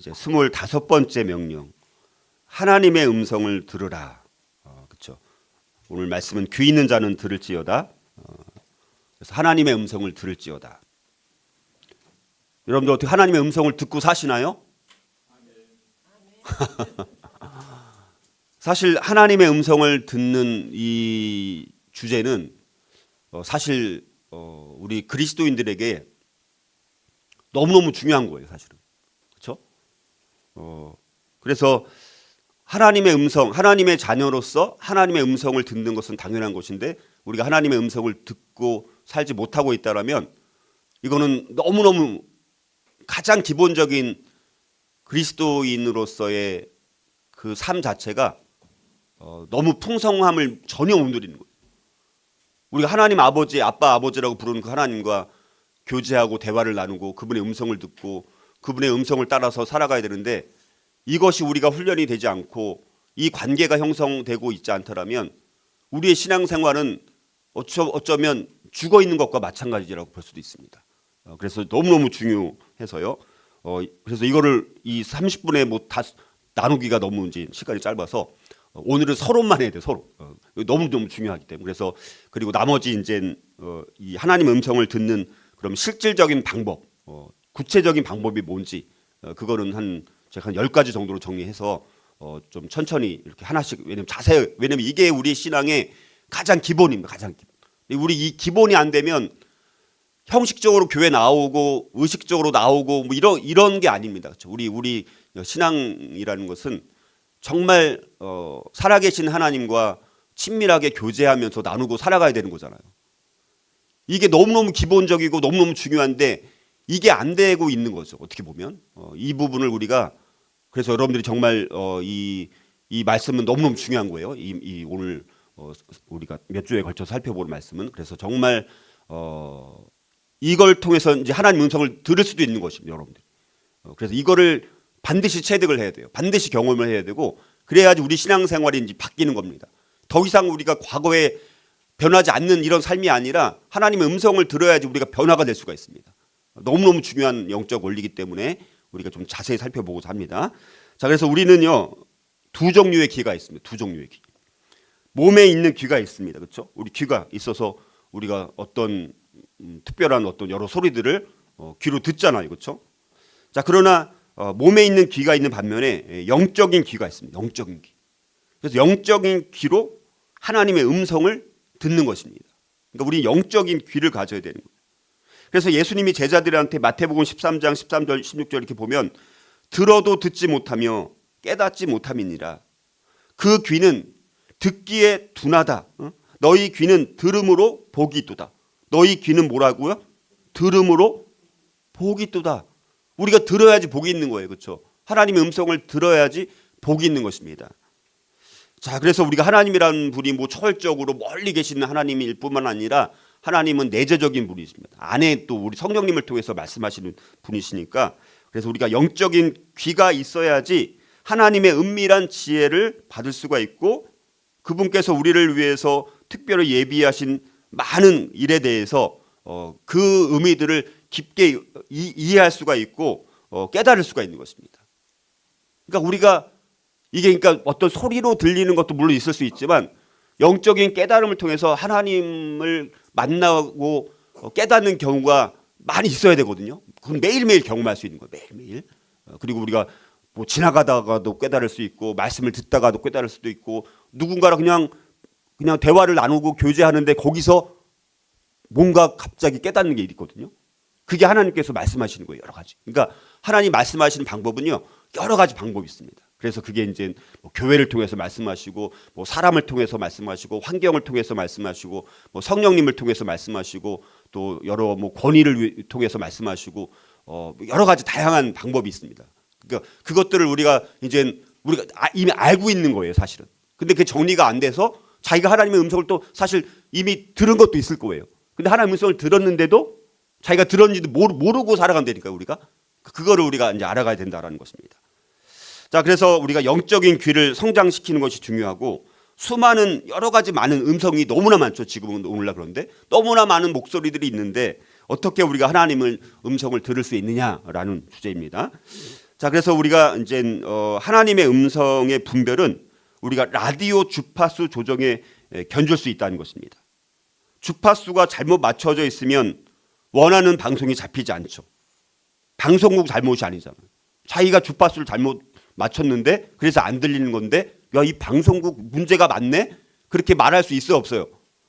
이제 25번째 명령. 하나님의 음성을 들으라. 그렇죠. 오늘 말씀은 귀 있는 자는 들을지어다. 그래서 하나님의 음성을 들을지어다. 여러분들 어떻게 하나님의 음성을 듣고 사시나요? 사실 하나님의 음성을 듣는 이 주제는 사실 우리 그리스도인들에게 너무너무 중요한 거예요, 사실은. 그렇죠? 그래서 하나님의 음성, 하나님의 자녀로서 하나님의 음성을 듣는 것은 당연한 것인데 우리가 하나님의 음성을 듣고 살지 못하고 있다라면 이거는 너무너무 가장 기본적인 그리스도인으로서의 그 삶 자체가 너무 풍성함을 전혀 못 누리는 거예요. 우리가 하나님 아버지, 아빠 아버지라고 부르는 그 하나님과 교제하고 대화를 나누고 그분의 음성을 듣고 그분의 음성을 따라서 살아가야 되는데 이것이 우리가 훈련이 되지 않고 이 관계가 형성되고 있지 않더라면 우리의 신앙생활은 어쩌면 죽어 있는 것과 마찬가지라고 볼 수도 있습니다. 그래서 너무너무 중요해서요. 그래서 이거를 이 30분에 뭐 다 나누기가 너무 이제 시간이 짧아서 오늘은 서론만 해야 돼, 서로. 너무너무 중요하기 때문에. 그래서 그리고 나머지 이제 이 하나님 음성을 듣는 그럼 실질적인 방법, 구체적인 방법이 뭔지 그거는 제가 한 10가지 정도로 정리해서 좀 천천히 이렇게 하나씩 왜냐면 이게 우리 신앙의 가장 기본입니다. 가장 기본. 우리 이 기본이 안 되면 형식적으로 교회 나오고 의식적으로 나오고 뭐 이런 게 아닙니다. 그렇죠? 우리 신앙이라는 것은 정말 살아계신 하나님과 친밀하게 교제하면서 나누고 살아가야 되는 거잖아요. 이게 너무너무 기본적이고 너무너무 중요한데 이게 안 되고 있는 거죠. 어떻게 보면 이 부분을 우리가 그래서 여러분들이 정말 이 말씀은 너무너무 중요한 거예요. 이 오늘 우리가 몇 주에 걸쳐서 살펴보는 말씀은 그래서 정말 이걸 통해서 이제 하나님 음성을 들을 수도 있는 것입니다, 여러분들. 그래서 이거를 반드시 체득을 해야 돼요. 반드시 경험을 해야 되고 그래야지 우리 신앙생활이 이제 바뀌는 겁니다. 더 이상 우리가 과거에 변하지 않는 이런 삶이 아니라 하나님의 음성을 들어야지 우리가 변화가 될 수가 있습니다. 너무너무 중요한 영적 원리이기 때문에 우리가 좀 자세히 살펴보고자 합니다. 자, 그래서 우리는요 2종류의 귀가 있습니다. 2종류의 귀. 몸에 있는 귀가 있습니다. 그렇죠? 우리 귀가 있어서 우리가 어떤 특별한 어떤 여러 소리들을 귀로 듣잖아요. 그렇죠? 자, 그러나 몸에 있는 귀가 있는 반면에 영적인 귀가 있습니다. 영적인 귀. 그래서 영적인 귀로 하나님의 음성을 듣는 것입니다. 그러니까 우리 영적인 귀를 가져야 되는 거예요. 그래서 예수님이 제자들한테 마태복음 13장 13절 16절 이렇게 보면 들어도 듣지 못하며 깨닫지 못함이니라. 그 귀는 듣기에 둔하다. 너희 귀는 들음으로 복이 있도다. 너희 귀는 뭐라고요? 들음으로 복이 있도다. 우리가 들어야지 복이 있는 거예요. 그렇죠? 하나님의 음성을 들어야지 복이 있는 것입니다. 자, 그래서 우리가 하나님이라는 분이 뭐 초월적으로 멀리 계시는 하나님일 뿐만 아니라 하나님은 내재적인 분이십니다. 안에 또 우리 성령님을 통해서 말씀하시는 분이시니까 그래서 우리가 영적인 귀가 있어야지 하나님의 은밀한 지혜를 받을 수가 있고 그분께서 우리를 위해서 특별히 예비하신 많은 일에 대해서 그 의미들을 깊게 이해할 수가 있고 깨달을 수가 있는 것입니다. 그러니까 우리가 이게 그러니까 어떤 소리로 들리는 것도 물론 있을 수 있지만 영적인 깨달음을 통해서 하나님을 만나고 깨닫는 경우가 많이 있어야 되거든요. 그건 매일매일 경험할 수 있는 거예요. 매일매일. 그리고 우리가 뭐 지나가다가도 깨달을 수 있고 말씀을 듣다가도 깨달을 수도 있고 누군가랑 그냥 대화를 나누고 교제하는데 거기서 뭔가 갑자기 깨닫는 게 있거든요. 그게 하나님께서 말씀하시는 거예요. 여러 가지. 그러니까 하나님 말씀하시는 방법은요. 여러 가지 방법이 있습니다. 그래서 그게 이제 뭐 교회를 통해서 말씀하시고 뭐 사람을 통해서 말씀하시고 환경을 통해서 말씀하시고 뭐 성령님을 통해서 말씀하시고 또 여러 뭐 권위를 통해서 말씀하시고 여러 가지 다양한 방법이 있습니다. 그러니까 그것들을 우리가 이미 알고 있는 거예요, 사실은. 근데 그게 정리가 안 돼서 자기가 하나님의 음성을 또 사실 이미 들은 것도 있을 거예요. 근데 하나님의 음성을 들었는데도 자기가 들었는지도 모르고 살아간다니까 우리가. 그거를 우리가 이제 알아가야 된다라는 것입니다. 자, 그래서 우리가 영적인 귀를 성장시키는 것이 중요하고 수많은 여러 가지 많은 음성이 너무나 많죠. 지금은 오늘날 그런데 너무나 많은 목소리들이 있는데 어떻게 우리가 하나님의 음성을 들을 수 있느냐라는 주제입니다. 자, 그래서 우리가 이제 하나님의 음성의 분별은 우리가 라디오 주파수 조정에 견줄 수 있다는 것입니다. 주파수가 잘못 맞춰져 있으면 원하는 방송이 잡히지 않죠. 방송국 잘못이 아니잖아요. 자기가 주파수를 잘못 맞췄는데 그래서 안 들리는 건데 야, 이 방송국 문제가 많네? 그렇게 말할 수 있어요, 없어요?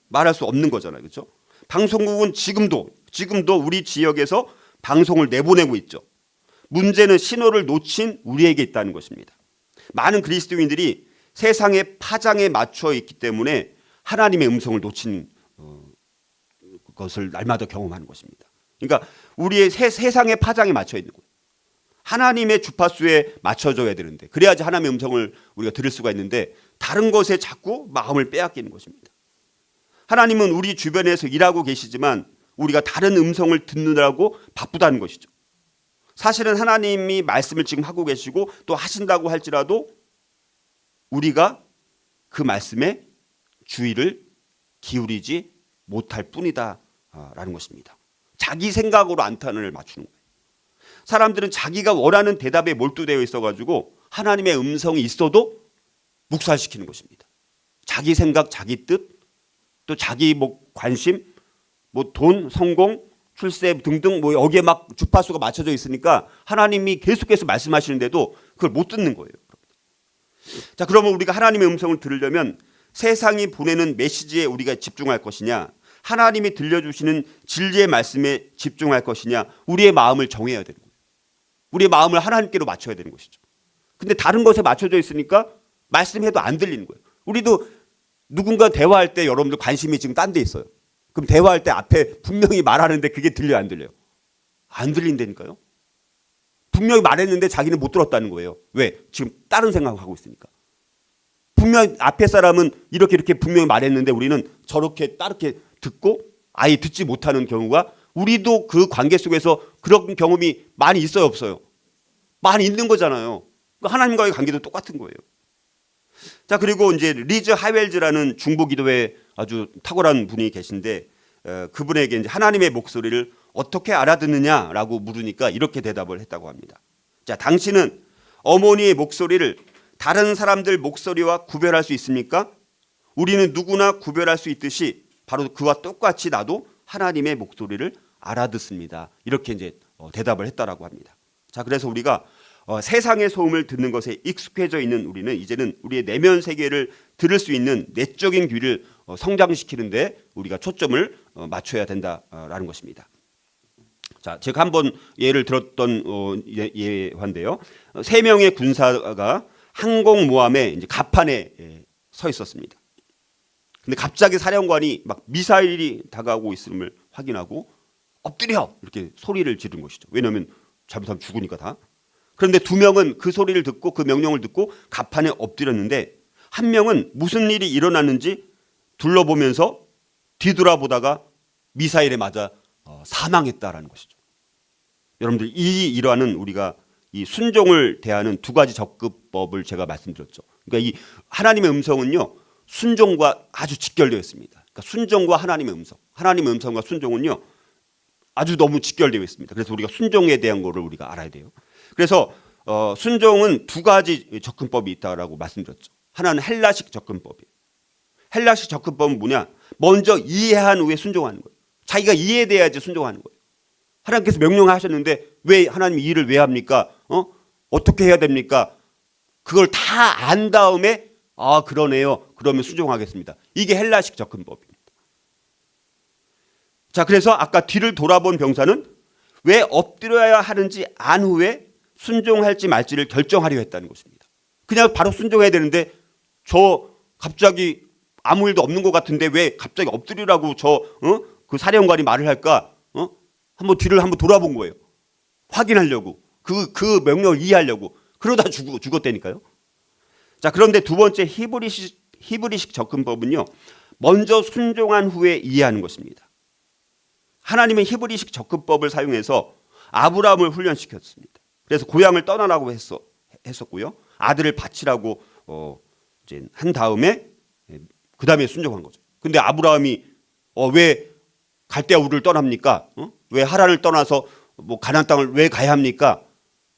말할 수 없는 거잖아요. 그렇죠? 방송국은 지금도 우리 지역에서 방송을 내보내고 있죠. 문제는 신호를 놓친 우리에게 있다는 것입니다. 많은 그리스도인들이 세상의 파장에 맞춰 있기 때문에 하나님의 음성을 놓친 것을 날마다 경험하는 것입니다. 그러니까 우리의 세상의 파장에 맞춰 있는 거예요. 하나님의 주파수에 맞춰져야 되는데 그래야지 하나님의 음성을 우리가 들을 수가 있는데 다른 것에 자꾸 마음을 빼앗기는 것입니다. 하나님은 우리 주변에서 일하고 계시지만 우리가 다른 음성을 듣느라고 바쁘다는 것이죠. 사실은 하나님이 말씀을 지금 하고 계시고 또 하신다고 할지라도 우리가 그 말씀에 주의를 기울이지 못할 뿐이다라는 것입니다. 자기 생각으로 안타를 맞추는 거예요. 사람들은 자기가 원하는 대답에 몰두되어 있어가지고 하나님의 음성이 있어도 묵살시키는 것입니다. 자기 생각, 자기 뜻, 또 자기 관심, 돈, 성공, 출세 등등 여기에 막 주파수가 맞춰져 있으니까 하나님이 계속해서 말씀하시는데도 그걸 못 듣는 거예요. 자, 그러면 우리가 하나님의 음성을 들으려면 세상이 보내는 메시지에 우리가 집중할 것이냐, 하나님이 들려주시는 진리의 말씀에 집중할 것이냐, 우리의 마음을 정해야 되는 거예요. 우리의 마음을 하나님께로 맞춰야 되는 것이죠. 근데 다른 것에 맞춰져 있으니까 말씀해도 안 들리는 거예요. 우리도 누군가 대화할 때 여러분들 관심이 지금 딴 데 있어요. 그럼 대화할 때 앞에 분명히 말하는데 그게 들려요, 안 들려요? 안 들린다니까요. 분명히 말했는데 자기는 못 들었다는 거예요. 왜? 지금 다른 생각을 하고 있으니까. 분명히 앞에 사람은 이렇게 분명히 말했는데 우리는 저렇게 따르게 듣고 아예 듣지 못하는 경우가 우리도 그 관계 속에서 그런 경험이 많이 있어요, 없어요? 많이 있는 거잖아요. 하나님과의 관계도 똑같은 거예요. 자, 그리고 이제 리즈 하웰즈라는 중보 기도회 아주 탁월한 분이 계신데 그분에게 이제 하나님의 목소리를 어떻게 알아듣느냐라고 물으니까 이렇게 대답을 했다고 합니다. 자, 당신은 어머니의 목소리를 다른 사람들 목소리와 구별할 수 있습니까? 우리는 누구나 구별할 수 있듯이 바로 그와 똑같이 나도 하나님의 목소리를 알아듣습니다. 이렇게 이제 대답을 했다라고 합니다. 자, 그래서 우리가 세상의 소음을 듣는 것에 익숙해져 있는 우리는 이제는 우리의 내면 세계를 들을 수 있는 내적인 귀를 성장시키는데 우리가 초점을 맞춰야 된다라는 것입니다. 자, 제가 한번 예를 들었던 예화인데요. 3명의 군사가 항공모함의 이제 갑판에 서 있었습니다. 근데 갑자기 사령관이 막 미사일이 다가오고 있음을 확인하고 엎드려 이렇게 소리를 지른 것이죠. 왜냐하면 잘못하면 죽으니까 다. 그런데 2명은 그 소리를 듣고 그 명령을 듣고 갑판에 엎드렸는데 한 명은 무슨 일이 일어났는지 둘러보면서 뒤돌아보다가 미사일에 맞아 사망했다라는 것이죠. 여러분들 이 일화는 우리가 이 순종을 대하는 2가지 접근법을 제가 말씀드렸죠. 그러니까 이 하나님의 음성은요 순종과 아주 직결되어 있습니다. 그러니까 순종과 하나님의 음성, 하나님의 음성과 순종은요 아주 너무 직결되어 있습니다. 그래서 우리가 순종에 대한 거를 우리가 알아야 돼요. 그래서 순종은 2가지 접근법이 있다라고 말씀드렸죠. 하나는 헬라식 접근법이에요. 헬라식 접근법은 뭐냐? 먼저 이해한 후에 순종하는 거예요. 자기가 이해돼야지 순종하는 거예요. 하나님께서 명령하셨는데 왜 하나님 이 일을 왜 합니까? 어떻게 해야 됩니까? 그걸 다 안 다음에 아 그러네요. 그러면 순종하겠습니다. 이게 헬라식 접근법입니다. 자, 그래서 아까 뒤를 돌아본 병사는 왜 엎드려야 하는지 안 후에 순종할지 말지를 결정하려 했다는 것입니다. 그냥 바로 순종해야 되는데 저 갑자기 아무 일도 없는 것 같은데 왜 갑자기 엎드리라고 그 사령관이 말을 할까? 한번 뒤를 한번 돌아본 거예요. 확인하려고. 그 명령을 이해하려고. 그러다 죽었다니까요. 자, 그런데 2번째 히브리식 접근법은요. 먼저 순종한 후에 이해하는 것입니다. 하나님은 히브리식 접근법을 사용해서 아브라함을 훈련시켰습니다. 그래서 고향을 떠나라고 했었고요. 아들을 바치라고 이제 한 다음에 그 다음에 순종한 거죠. 근데 아브라함이 왜 갈대아 우르를 떠납니까? 왜 하란을 떠나서 가나안 땅을 왜 가야 합니까?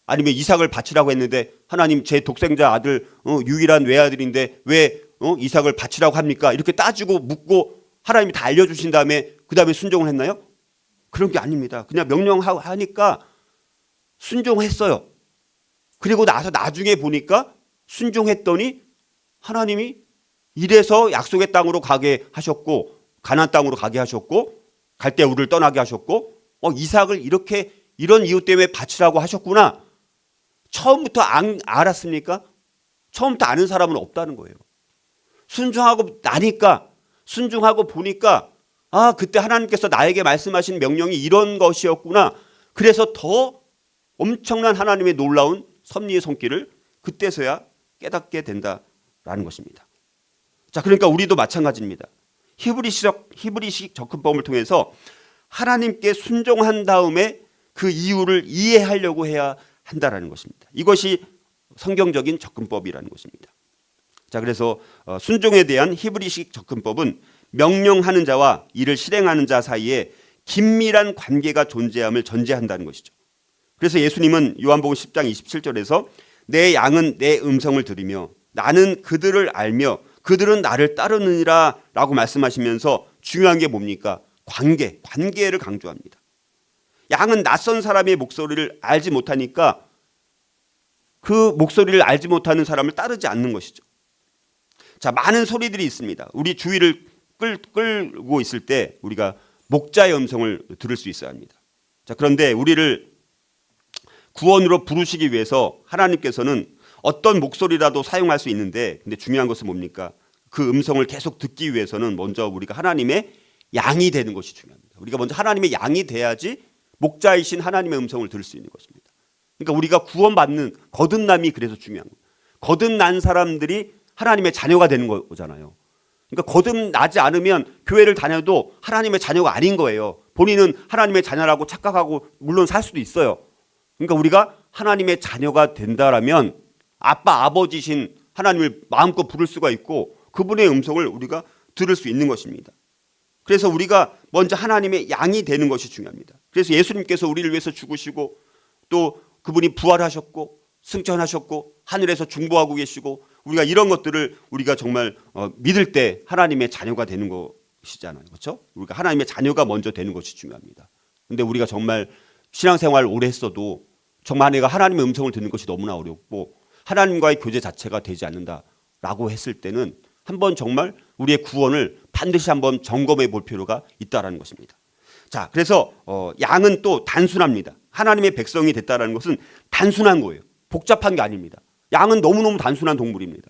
아니면 이삭을 바치라고 했는데 하나님 제 독생자 아들 유일한 외아들인데 왜 이삭을 바치라고 합니까? 이렇게 따지고 묻고 하나님이 다 알려주신 다음에 그 다음에 순종을 했나요? 그런 게 아닙니다. 그냥 명령하니까 순종했어요. 그리고 나서 나중에 보니까 순종했더니 하나님이 이래서 약속의 땅으로 가게 하셨고 가나안 땅으로 가게 하셨고 갈대아 우르를 떠나게 하셨고 이삭을 이렇게 이런 이유 때문에 바치라고 하셨구나. 처음부터 알았습니까? 처음부터 아는 사람은 없다는 거예요. 순종하고 나니까 순종하고 보니까 그때 하나님께서 나에게 말씀하신 명령이 이런 것이었구나. 그래서 더 엄청난 하나님의 놀라운 섭리의 손길을 그때서야 깨닫게 된다라는 것입니다. 자, 그러니까 우리도 마찬가지입니다. 히브리식 접근법을 통해서 하나님께 순종한 다음에 그 이유를 이해하려고 해야 한다라는 것입니다. 이것이 성경적인 접근법이라는 것입니다. 자, 그래서 순종에 대한 히브리식 접근법은 명령하는 자와 이를 실행하는 자 사이에 긴밀한 관계가 존재함을 전제한다는 것이죠. 그래서 예수님은 요한복음 10장 27절에서 내 양은 내 음성을 들으며 나는 그들을 알며 그들은 나를 따르느니라 라고 말씀하시면서 중요한 게 뭡니까? 관계를 강조합니다. 양은 낯선 사람의 목소리를 알지 못하니까 그 목소리를 알지 못하는 사람을 따르지 않는 것이죠. 자, 많은 소리들이 있습니다. 우리 주위를 끌고 있을 때 우리가 목자의 음성을 들을 수 있어야 합니다. 자, 그런데 우리를 구원으로 부르시기 위해서 하나님께서는 어떤 목소리라도 사용할 수 있는데, 근데 중요한 것은 뭡니까? 그 음성을 계속 듣기 위해서는 먼저 우리가 하나님의 양이 되는 것이 중요합니다. 우리가 먼저 하나님의 양이 돼야지 목자이신 하나님의 음성을 들을 수 있는 것입니다. 그러니까 우리가 구원받는 거듭남이 그래서 중요한 거예요. 거듭난 사람들이 하나님의 자녀가 되는 거잖아요. 그러니까 거듭나지 않으면 교회를 다녀도 하나님의 자녀가 아닌 거예요. 본인은 하나님의 자녀라고 착각하고 물론 살 수도 있어요. 그러니까 우리가 하나님의 자녀가 된다라면 아빠 아버지신 하나님을 마음껏 부를 수가 있고 그분의 음성을 우리가 들을 수 있는 것입니다. 그래서 우리가 먼저 하나님의 양이 되는 것이 중요합니다. 그래서 예수님께서 우리를 위해서 죽으시고 또 그분이 부활하셨고 승천하셨고 하늘에서 중보하고 계시고 우리가 이런 것들을 우리가 정말 믿을 때 하나님의 자녀가 되는 것이잖아요. 그렇죠? 우리가 하나님의 자녀가 먼저 되는 것이 중요합니다. 근데 우리가 정말 신앙생활 오래 했어도 정말 내가 하나님의 음성을 듣는 것이 너무나 어렵고 하나님과의 교제 자체가 되지 않는다라고 했을 때는 한번 정말 우리의 구원을 반드시 한번 점검해 볼 필요가 있다라는 것입니다. 자, 그래서 양은 또 단순합니다. 하나님의 백성이 됐다라는 것은 단순한 거예요. 복잡한 게 아닙니다. 양은 너무너무 단순한 동물입니다.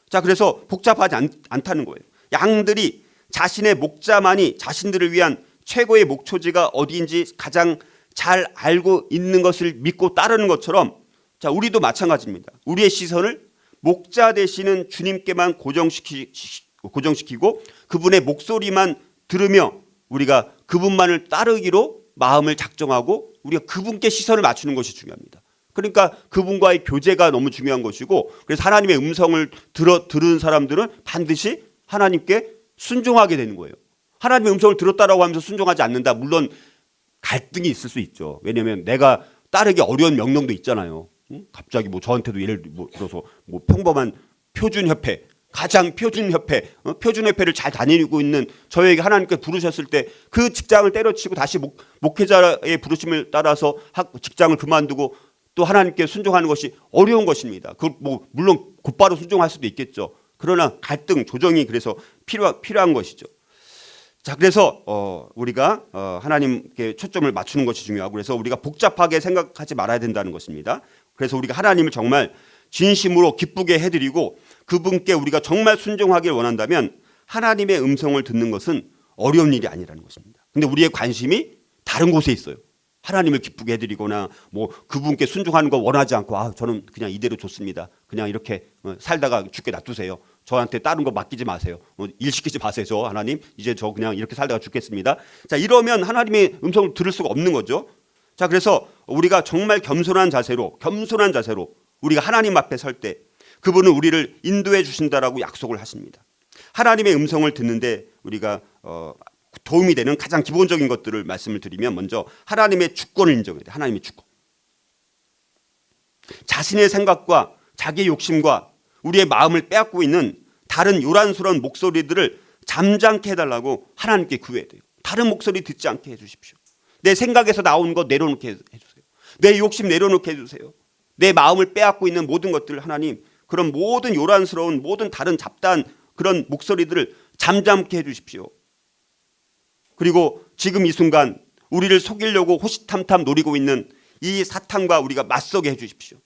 자, 그래서 복잡하지 않다는 거예요. 양들이 자신의 목자만이 자신들을 위한 최고의 목초지가 어디인지 가장 잘 알고 있는 것을 믿고 따르는 것처럼 자, 우리도 마찬가지입니다. 우리의 시선을 목자 되시는 주님께만 고정시키고 그분의 목소리만 들으며 우리가 그분만을 따르기로 마음을 작정하고 우리가 그분께 시선을 맞추는 것이 중요합니다. 그러니까 그분과의 교제가 너무 중요한 것이고 그래서 하나님의 음성을 들은 사람들은 반드시 하나님께 순종하게 되는 거예요. 하나님의 음성을 들었다라고 하면서 순종하지 않는다. 물론 갈등이 있을 수 있죠. 왜냐하면 내가 따르기 어려운 명령도 있잖아요. 갑자기 저한테도 예를 들어서 평범한 표준협회, 가장 표준협회, 표준협회를 잘 다니고 있는 저에게 하나님께 부르셨을 때 그 직장을 때려치고 다시 목회자의 부르심을 따라서 직장을 그만두고 또 하나님께 순종하는 것이 어려운 것입니다. 물론 곧바로 순종할 수도 있겠죠. 그러나 갈등, 조정이 그래서 필요한 것이죠. 자, 그래서 우리가 하나님께 초점을 맞추는 것이 중요하고 그래서 우리가 복잡하게 생각하지 말아야 된다는 것입니다. 그래서 우리가 하나님을 정말 진심으로 기쁘게 해드리고 그분께 우리가 정말 순종하길 원한다면 하나님의 음성을 듣는 것은 어려운 일이 아니라는 것입니다. 근데 우리의 관심이 다른 곳에 있어요. 하나님을 기쁘게 해드리거나 그분께 순종하는 거 원하지 않고 저는 그냥 이대로 좋습니다. 그냥 이렇게 살다가 죽게 놔두세요. 저한테 다른 거 맡기지 마세요. 일 시키지 마세요. 저 하나님 이제 저 그냥 이렇게 살다가 죽겠습니다. 자, 이러면 하나님의 음성을 들을 수가 없는 거죠. 자, 그래서 우리가 정말 겸손한 자세로 우리가 하나님 앞에 설 때 그분은 우리를 인도해 주신다라고 약속을 하십니다. 하나님의 음성을 듣는데 우리가 도움이 되는 가장 기본적인 것들을 말씀을 드리면 먼저 하나님의 주권을 인정해야 돼요. 하나님의 주권. 자신의 생각과 자기의 욕심과 우리의 마음을 빼앗고 있는 다른 요란스러운 목소리들을 잠잠케 해달라고 하나님께 구해야 돼요. 다른 목소리 듣지 않게 해주십시오. 내 생각에서 나오는 거 내려놓게 해주세요. 내 욕심 내려놓게 해주세요. 내 마음을 빼앗고 있는 모든 것들 하나님, 그런 모든 요란스러운 모든 다른 잡다한 그런 목소리들을 잠잠케 해주십시오. 그리고 지금 이 순간 우리를 속이려고 호시탐탐 노리고 있는 이 사탄과 우리가 맞서게 해주십시오.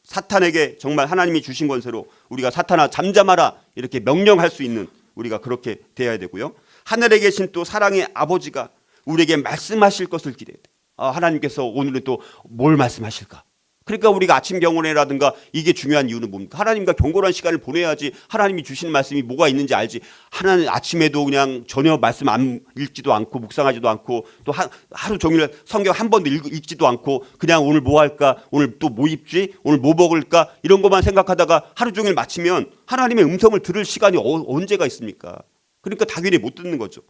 사탄에게 정말 하나님이 주신 권세로 우리가 사탄아 잠잠하라 이렇게 명령할 수 있는 우리가 그렇게 되어야 되고요. 하늘에 계신 또 사랑의 아버지가 우리에게 말씀하실 것을 기대해야 돼요. 하나님께서 오늘은 또 뭘 말씀하실까? 그러니까 우리가 아침 경건회라든가 이게 중요한 이유는 뭡니까? 하나님과 경건한 시간을 보내야지 하나님이 주시는 말씀이 뭐가 있는지 알지. 하나님 아침에도 그냥 전혀 말씀 안 읽지도 않고 묵상하지도 않고 또 하루 종일 성경 한 번도 읽지도 않고 그냥 오늘 뭐 할까? 오늘 또 뭐 입지? 오늘 뭐 먹을까? 이런 것만 생각하다가 하루 종일 마치면 하나님의 음성을 들을 시간이 언제가 있습니까? 그러니까 당연히 못 듣는 거죠.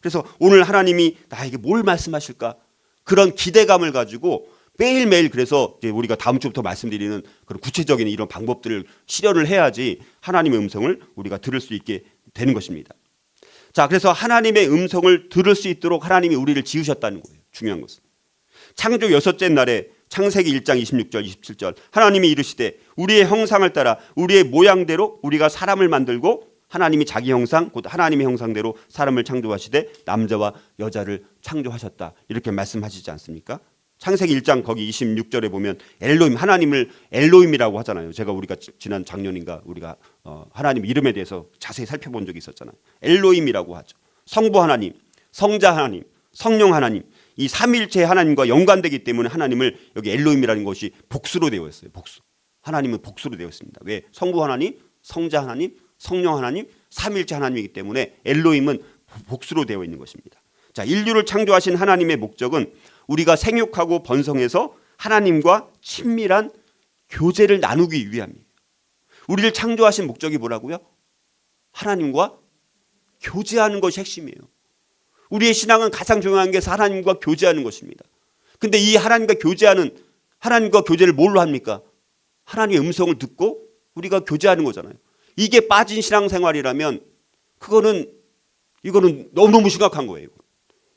그래서 오늘 하나님이 나에게 뭘 말씀하실까? 그런 기대감을 가지고 매일매일 그래서 이제 우리가 다음 주부터 말씀드리는 그런 구체적인 이런 방법들을 실현을 해야지 하나님의 음성을 우리가 들을 수 있게 되는 것입니다. 자, 그래서 하나님의 음성을 들을 수 있도록 하나님이 우리를 지으셨다는 거예요. 중요한 것은. 창조 여섯째 날에 창세기 1장 26절 27절 하나님이 이르시되 우리의 형상을 따라 우리의 모양대로 우리가 사람을 만들고 하나님이 자기 형상 곧 하나님의 형상대로 사람을 창조하시되 남자와 여자를 창조하셨다. 이렇게 말씀하시지 않습니까? 창세기 1장 거기 26절에 보면 엘로힘 하나님을 엘로힘이라고 하잖아요. 제가 우리가 지난 작년인가 우리가 하나님 이름에 대해서 자세히 살펴본 적이 있었잖아요. 엘로힘이라고 하죠. 성부 하나님, 성자 하나님, 성령 하나님 이 삼위일체 하나님과 연관되기 때문에 하나님을 여기 엘로힘이라는 것이 복수로 되어 있어요. 복수. 하나님은 복수로 되어 있습니다. 왜? 성부 하나님, 성자 하나님, 성령 하나님, 삼위일체 하나님이기 때문에 엘로힘은 복수로 되어 있는 것입니다. 자, 인류를 창조하신 하나님의 목적은 우리가 생육하고 번성해서 하나님과 친밀한 교제를 나누기 위함이에요. 우리를 창조하신 목적이 뭐라고요? 하나님과 교제하는 것이 핵심이에요. 우리의 신앙은 가장 중요한 게 하나님과 교제하는 것입니다. 근데 이 하나님과 교제하는 하나님과 교제를 뭘로 합니까? 하나님의 음성을 듣고 우리가 교제하는 거잖아요. 이게 빠진 신앙생활이라면 이거는 너무너무 심각한 거예요.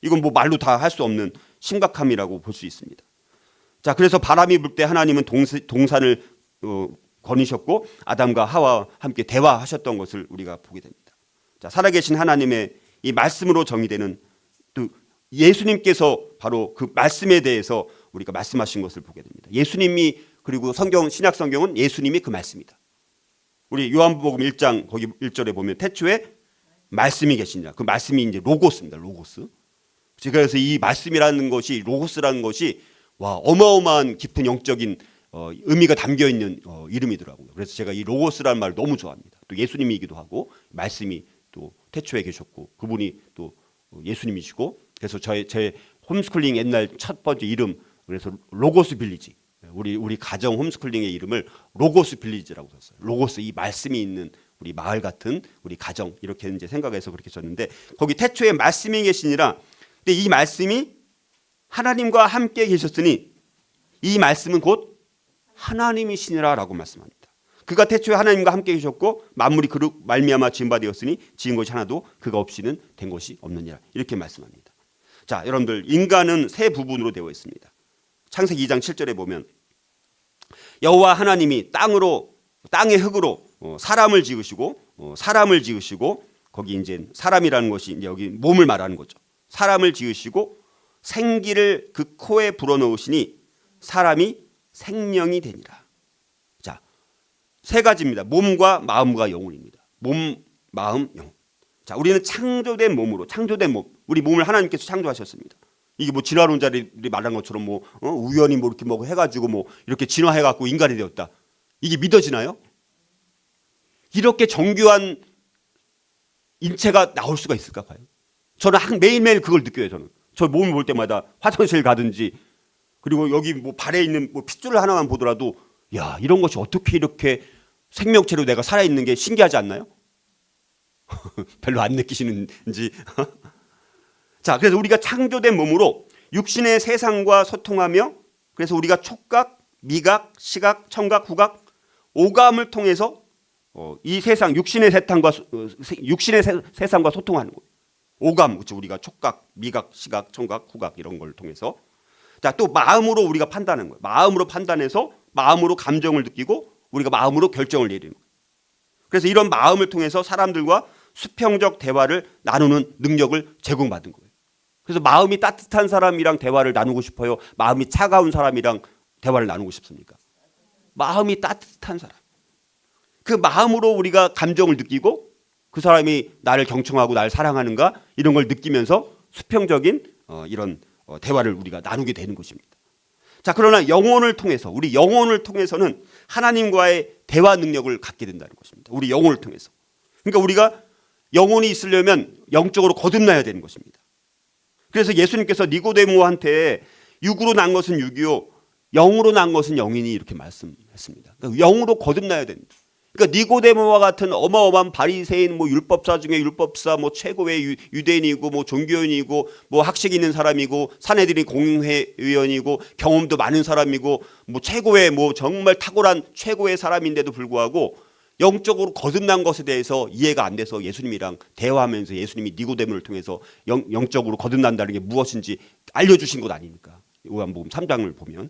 이건 뭐 말로 다 할 수 없는 심각함이라고 볼 수 있습니다. 자, 그래서 바람이 불 때 하나님은 동산을 거니셨고 아담과 하와와 함께 대화하셨던 것을 우리가 보게 됩니다. 자, 살아계신 하나님의 이 말씀으로 정의되는 또 예수님께서 바로 그 말씀에 대해서 우리가 말씀하신 것을 보게 됩니다. 예수님이 그리고 신약 성경은 예수님이 그 말씀이다. 우리 요한복음 1장 거기 1절에 보면 태초에 말씀이 계시냐. 그 말씀이 이제 로고스입니다. 로고스. 그래서 이 말씀이라는 것이 로고스라는 것이 어마어마한 깊은 영적인 의미가 담겨 있는 이름이더라고요. 그래서 제가 이 로고스라는 말을 너무 좋아합니다. 또 예수님이기도 하고 말씀이 또 태초에 계셨고 그분이 또 예수님이시고 그래서 제 홈스쿨링 옛날 첫 번째 이름 그래서 로고스 빌리지 우리 가정 홈스쿨링의 이름을 로고스 빌리지라고 썼어요. 로고스 이 말씀이 있는 우리 마을 같은 우리 가정 이렇게 이제 생각해서 그렇게 썼는데 거기 태초에 말씀이 계시니라. 근데 이 말씀이 하나님과 함께 계셨으니 이 말씀은 곧 하나님이시니라라고 말씀합니다. 그가 태초에 하나님과 함께 계셨고 만물이 그로 말미암아 지은 바 되었으니 지은 것이 하나도 그가 없이는 된 것이 없느니라 이렇게 말씀합니다. 자, 여러분들 인간은 세 부분으로 되어 있습니다. 창세기 2장 7절에 보면 여호와 하나님이 땅의 흙으로 사람을 지으시고 거기 이제 사람이라는 것이 이제 여기 몸을 말하는 거죠. 사람을 지으시고 생기를 그 코에 불어넣으시니 사람이 생명이 되니라. 자, 세 가지입니다. 몸과 마음과 영혼입니다. 몸, 마음, 영. 자, 우리는 창조된 몸, 우리 몸을 하나님께서 창조하셨습니다. 이게 뭐 진화론자들이 말한 것처럼 우연히 이렇게 해가지고 이렇게 진화해갖고 인간이 되었다. 이게 믿어지나요? 이렇게 정교한 인체가 나올 수가 있을까 봐요. 저는 매일매일 그걸 느껴요. 저는 저 몸을 볼 때마다 화장실 가든지 그리고 여기 발에 있는 핏줄 하나만 보더라도 야, 이런 것이 어떻게 이렇게 생명체로 내가 살아있는 게 신기하지 않나요? 별로 안 느끼시는지. 자, 그래서 우리가 창조된 몸으로 육신의 세상과 소통하며 그래서 우리가 촉각, 미각, 시각, 청각, 후각, 오감을 통해서 이 세상 육신의 세상과 소통하는 거예요. 오감, 그렇죠. 우리가 촉각, 미각, 시각, 청각, 후각 이런 걸 통해서. 자, 또 마음으로 우리가 판단하는 거예요. 마음으로 판단해서 마음으로 감정을 느끼고 우리가 마음으로 결정을 내리는 거예요. 그래서 이런 마음을 통해서 사람들과 수평적 대화를 나누는 능력을 제공받은 거예요. 그래서 마음이 따뜻한 사람이랑 대화를 나누고 싶어요? 마음이 차가운 사람이랑 대화를 나누고 싶습니까? 마음이 따뜻한 사람. 그 마음으로 우리가 감정을 느끼고 그 사람이 나를 경청하고 나를 사랑하는가 이런 걸 느끼면서 수평적인 이런 대화를 우리가 나누게 되는 것입니다. 자, 그러나 영혼을 통해서 우리 영혼을 통해서는 하나님과의 대화 능력을 갖게 된다는 것입니다. 우리 영혼을 통해서. 그러니까 우리가 영혼이 있으려면 영적으로 거듭나야 되는 것입니다. 그래서 예수님께서 니고데모한테 육으로 난 것은 육이요 영으로 난 것은 영이니 이렇게 말씀했습니다. 그러니까 영으로 거듭나야 됩니다. 그러니까 니고데모와 같은 어마어마한 바리새인, 뭐 율법사 중에 율법사, 뭐 최고의 유대인이고, 뭐 종교인이고, 뭐 학식 있는 사람이고, 사내들이 공회 의원이고, 경험도 많은 사람이고, 뭐 최고의 뭐 정말 탁월한 최고의 사람인데도 불구하고 영적으로 거듭난 것에 대해서 이해가 안 돼서 예수님이랑 대화하면서 예수님이 니고데모를 통해서 영적으로 거듭난다는 게 무엇인지 알려주신 것 아닙니까? 요한복음 3장을 보면.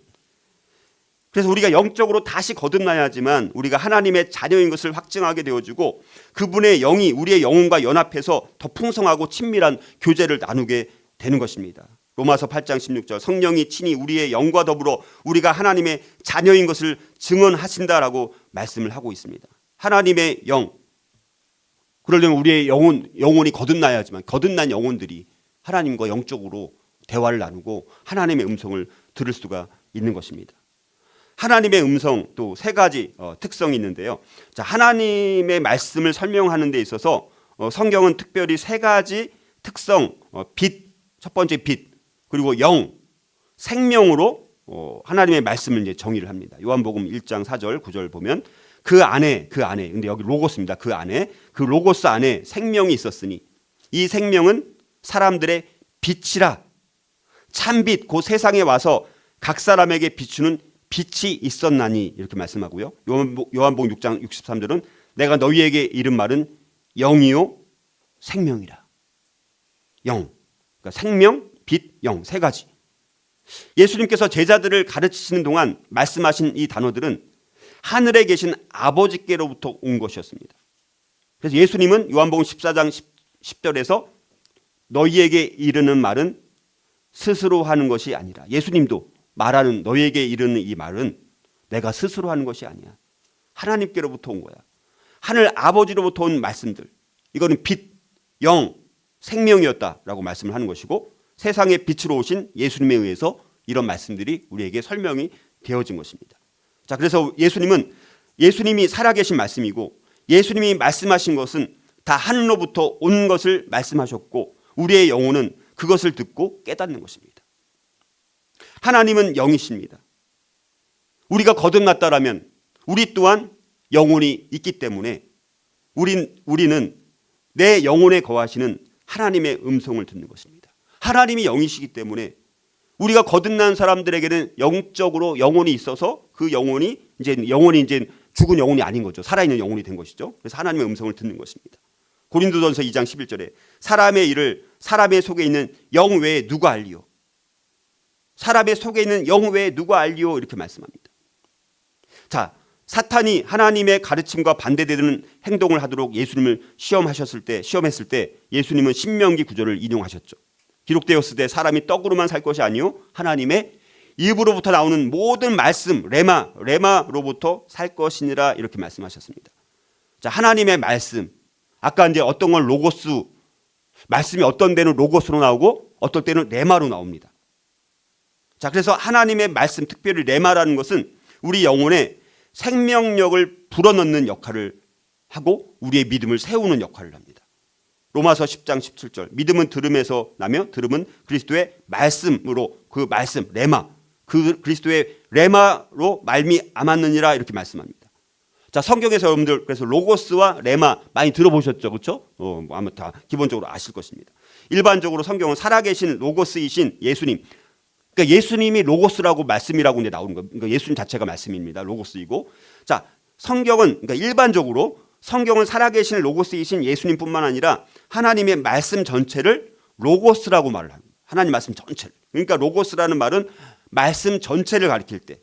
그래서 우리가 영적으로 다시 거듭나야지만 우리가 하나님의 자녀인 것을 확증하게 되어지고 그분의 영이 우리의 영혼과 연합해서 더 풍성하고 친밀한 교제를 나누게 되는 것입니다. 로마서 8장 16절 성령이 친히 우리의 영과 더불어 우리가 하나님의 자녀인 것을 증언하신다라고 말씀을 하고 있습니다. 하나님의 영, 그러려면 우리의 영혼이 거듭나야지만 거듭난 영혼들이 하나님과 영적으로 대화를 나누고 하나님의 음성을 들을 수가 있는 것입니다. 하나님의 음성 또 세 가지 특성이 있는데요. 자, 하나님의 말씀을 설명하는 데 있어서 성경은 특별히 세 가지 특성, 빛, 첫 번째 빛, 그리고 영, 생명으로 하나님의 말씀을 이제 정의를 합니다. 요한복음 1장 4절 9절 보면 그 안에 근데 여기 로고스입니다. 그 안에 그 로고스 안에 생명이 있었으니 이 생명은 사람들의 빛이라 참빛 그 세상에 와서 각 사람에게 비추는 빛이 있었나니 이렇게 말씀하고요. 요한복음 6장 63절은 내가 너희에게 이른 말은 영이요 생명이라. 영, 그러니까 생명, 빛, 영 세 가지. 예수님께서 제자들을 가르치시는 동안 말씀하신 이 단어들은 하늘에 계신 아버지께로부터 온 것이었습니다. 그래서 예수님은 요한복음 14장 10절에서 너희에게 이르는 말은 스스로 하는 것이 아니라 예수님도 말하는 너희에게 이르는 이 말은 내가 스스로 하는 것이 아니야. 하나님께로부터 온 거야. 하늘 아버지로부터 온 말씀들. 이거는 빛, 영, 생명이었다라고 말씀을 하는 것이고 세상의 빛으로 오신 예수님에 의해서 이런 말씀들이 우리에게 설명이 되어진 것입니다. 자, 그래서 예수님이 살아계신 말씀이고 예수님이 말씀하신 것은 다 하늘로부터 온 것을 말씀하셨고 우리의 영혼은 그것을 듣고 깨닫는 것입니다. 하나님은 영이십니다. 우리가 거듭났다라면 우리 또한 영혼이 있기 때문에 우리는 내 영혼에 거하시는 하나님의 음성을 듣는 것입니다. 하나님이 영이시기 때문에 우리가 거듭난 사람들에게는 영적으로 영혼이 있어서 그 영혼이 이제 죽은 영혼이 아닌 거죠. 살아있는 영혼이 된 것이죠. 그래서 하나님의 음성을 듣는 것입니다. 고린도전서 2장 11절에 사람의 일을 사람의 속에 있는 영 외에 누가 알리요? 사람의 속에 있는 영 외에 누가 알리요? 이렇게 말씀합니다. 자, 사탄이 하나님의 가르침과 반대되는 행동을 하도록 예수님을 시험했을 때 예수님은 신명기 9절을 인용하셨죠. 기록되었을 때 사람이 떡으로만 살 것이 아니요 하나님의 입으로부터 나오는 모든 말씀 레마로부터 살 것이니라 이렇게 말씀하셨습니다. 자, 하나님의 말씀 아까 이제 어떤 건 로고스 말씀이 어떤 때는 로고스로 나오고 어떤 때는 레마로 나옵니다. 자, 그래서 하나님의 말씀 특별히 레마라는 것은 우리 영혼에 생명력을 불어넣는 역할을 하고 우리의 믿음을 세우는 역할을 합니다. 로마서 10장 17절 믿음은 들음에서 나며 들음은 그리스도의 말씀으로 그 말씀 레마 그 그리스도의 레마로 말미암았느니라 이렇게 말씀합니다. 자, 성경에서 여러분들 그래서 로고스와 레마 많이 들어보셨죠, 그렇죠? 아마 다 기본적으로 아실 것입니다. 일반적으로 성경은 살아계신 로고스이신 예수님 그러니까 예수님이 로고스라고 말씀이라고 이제 나오는 거예요. 그러니까 예수님 자체가 말씀입니다. 로고스이고. 자, 성경은 그러니까 일반적으로 성경은 살아계신 로고스이신 예수님뿐만 아니라 하나님의 말씀 전체를 로고스라고 말을 합니다. 하나님 말씀 전체를. 그러니까 로고스라는 말은 말씀 전체를 가리킬 때,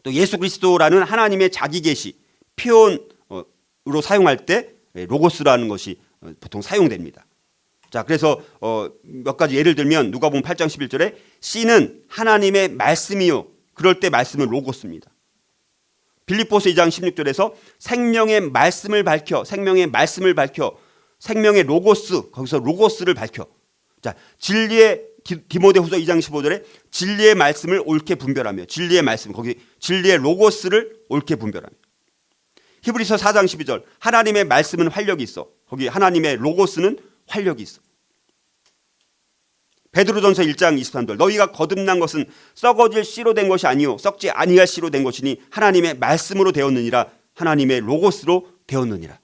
또 예수 그리스도라는 하나님의 자기 계시 표현으로 사용할 때 로고스라는 것이 보통 사용됩니다. 자, 그래서 몇 가지 예를 들면 누가복음 8장 11절에 씨는 하나님의 말씀이요. 그럴 때 말씀은 로고스입니다. 빌립보서 2장 16절에서 생명의 말씀을 밝혀, 생명의 로고스, 거기서 로고스를 밝혀. 자, 진리의 디모데후서 2장 15절에 진리의 말씀을 옳게 분별하며, 진리의 말씀, 거기 진리의 로고스를 옳게 분별하며. 히브리서 4장 12절 하나님의 말씀은 활력이 있어. 거기 하나님의 로고스는 활력이 있어. 베드로전서 1장 23절 너희가 거듭난 것은 썩어질 씨로 된 것이 아니요 썩지 아니할 씨로 된 것이니 하나님의 말씀으로 되었느니라. 하나님의 로고스로 되었느니라.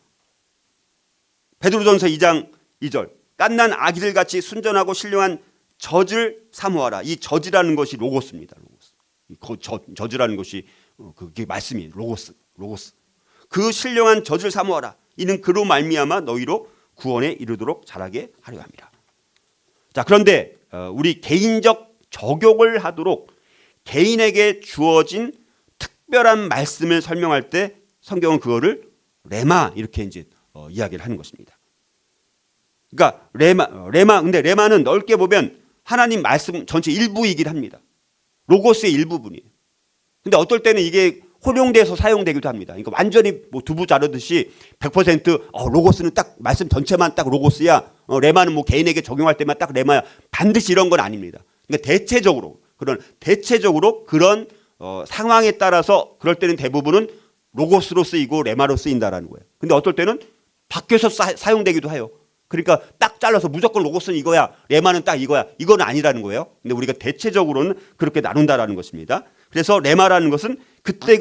베드로전서 2장 2절 깐난 아기들같이 순전하고 신령한 젖을 사모하라. 이 젖이라는 것이 로고스입니다. 로고스. 젖이라는 것이 그게 말씀이에요. 로고스. 그 신령한 젖을 사모하라. 이는 그로 말미암아 너희로 구원에 이르도록 자라게 하려 함이라. 자, 그런데 우리 개인적 적용을 하도록 개인에게 주어진 특별한 말씀을 설명할 때 성경은 그거를 레마 이렇게 이제 이야기를 하는 것입니다. 그러니까 근데 레마는 넓게 보면 하나님 말씀 전체 일부이긴 합니다. 로고스의 일부분이에요. 근데 어떨 때는 이게 혼용돼서 사용되기도 합니다. 그러니까 완전히 뭐 두부 자르듯이 100% 로고스는 딱 말씀 전체만 딱 로고스야. 레마는 뭐 개인에게 적용할 때만 딱 레마야. 반드시 이런 건 아닙니다. 그러니까 대체적으로 그런 상황에 따라서 그럴 때는 대부분은 로고스로 쓰이고 레마로 쓰인다라는 거예요. 근데 어떨 때는 바뀌어서 사용되기도 해요. 그러니까 딱 잘라서 무조건 로고스는 이거야, 레마는 딱 이거야. 이건 아니라는 거예요. 근데 우리가 대체적으로는 그렇게 나눈다라는 것입니다. 그래서 레마라는 것은 그때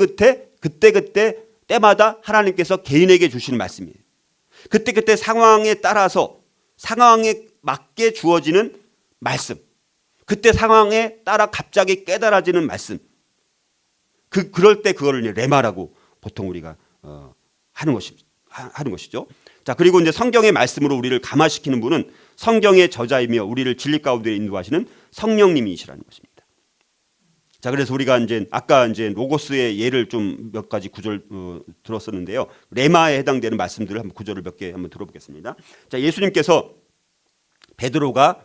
때마다 하나님께서 개인에게 주시는 말씀이에요. 그때 상황에 따라서 상황에 맞게 주어지는 말씀. 그때 상황에 따라 갑자기 깨달아지는 말씀. 그럴 때 그거를 이제 레마라고 보통 우리가 하는 것이죠. 자, 그리고 이제 성경의 말씀으로 우리를 감화시키는 분은 성경의 저자이며 우리를 진리 가운데 인도하시는 성령님이시라는 것입니다. 자, 그래서 우리가 이제 아까 이제 로고스의 예를 좀 몇 가지 구절 들었었는데요. 레마에 해당되는 말씀들을 한번 구절을 몇 개 한번 들어보겠습니다. 자, 예수님께서 베드로가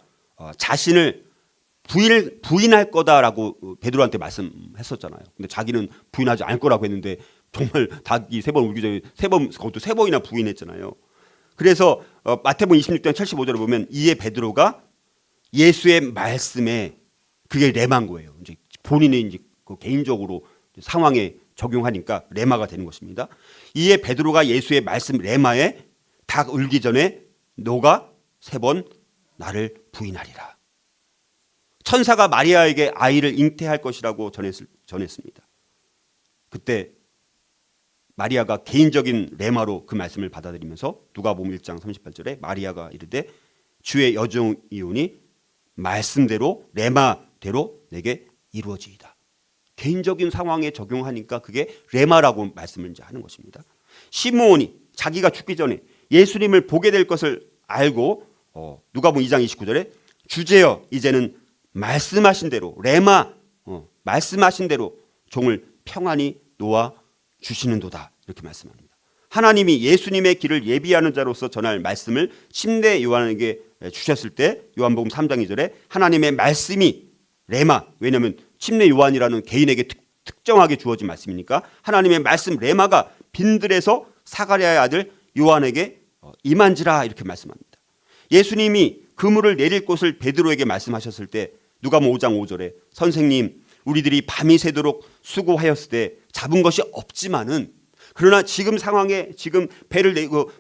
자신을 부인할 거다라고 베드로한테 말씀했었잖아요. 근데 자기는 부인하지 않을 거라고 했는데 정말 닭이 3번 울기 전에 그것도 3번이나 부인했잖아요. 그래서 마태복음 26장 75절에 보면 이에 베드로가 예수의 말씀에 그게 레마인 거예요. 이제 본인이 이제 그 개인적으로 상황에 적용하니까 레마가 되는 것입니다. 이에 베드로가 예수의 말씀 레마에 닭 울기 전에 너가 3번 나를 부인하리라. 천사가 마리아에게 아이를 잉태할 것이라고 전했습니다. 그때 마리아가 개인적인 레마로 그 말씀을 받아들이면서 누가복음 1장 38절에 마리아가 이르되 주의 여종이오니 말씀대로 레마대로 내게 이루어지이다. 개인적인 상황에 적용하니까 그게 레마라고 말씀을 이제 하는 것입니다. 시므온이 자기가 죽기 전에 예수님을 보게 될 것을 알고 누가복음 2장 29절에 주제여 이제는 말씀하신 대로 레마 말씀하신 대로 종을 평안히 놓아 주시는도다 이렇게 말씀합니다. 하나님이 예수님의 길을 예비하는 자로서 전할 말씀을 침례 요한에게 주셨을 때 요한복음 3장 2절에 하나님의 말씀이 레마, 왜냐하면 침례 요한이라는 개인에게 특정하게 주어진 말씀이니까 하나님의 말씀 레마가 빈들에서 사가랴의 아들 요한에게 임한지라 이렇게 말씀합니다. 예수님이 그물을 내릴 곳을 베드로에게 말씀하셨을 때 누가복음 5장 5절에 선생님 우리들이 밤이 새도록 수고하였을 때 잡은 것이 없지만은 그러나 지금 상황에 지금 배를 내고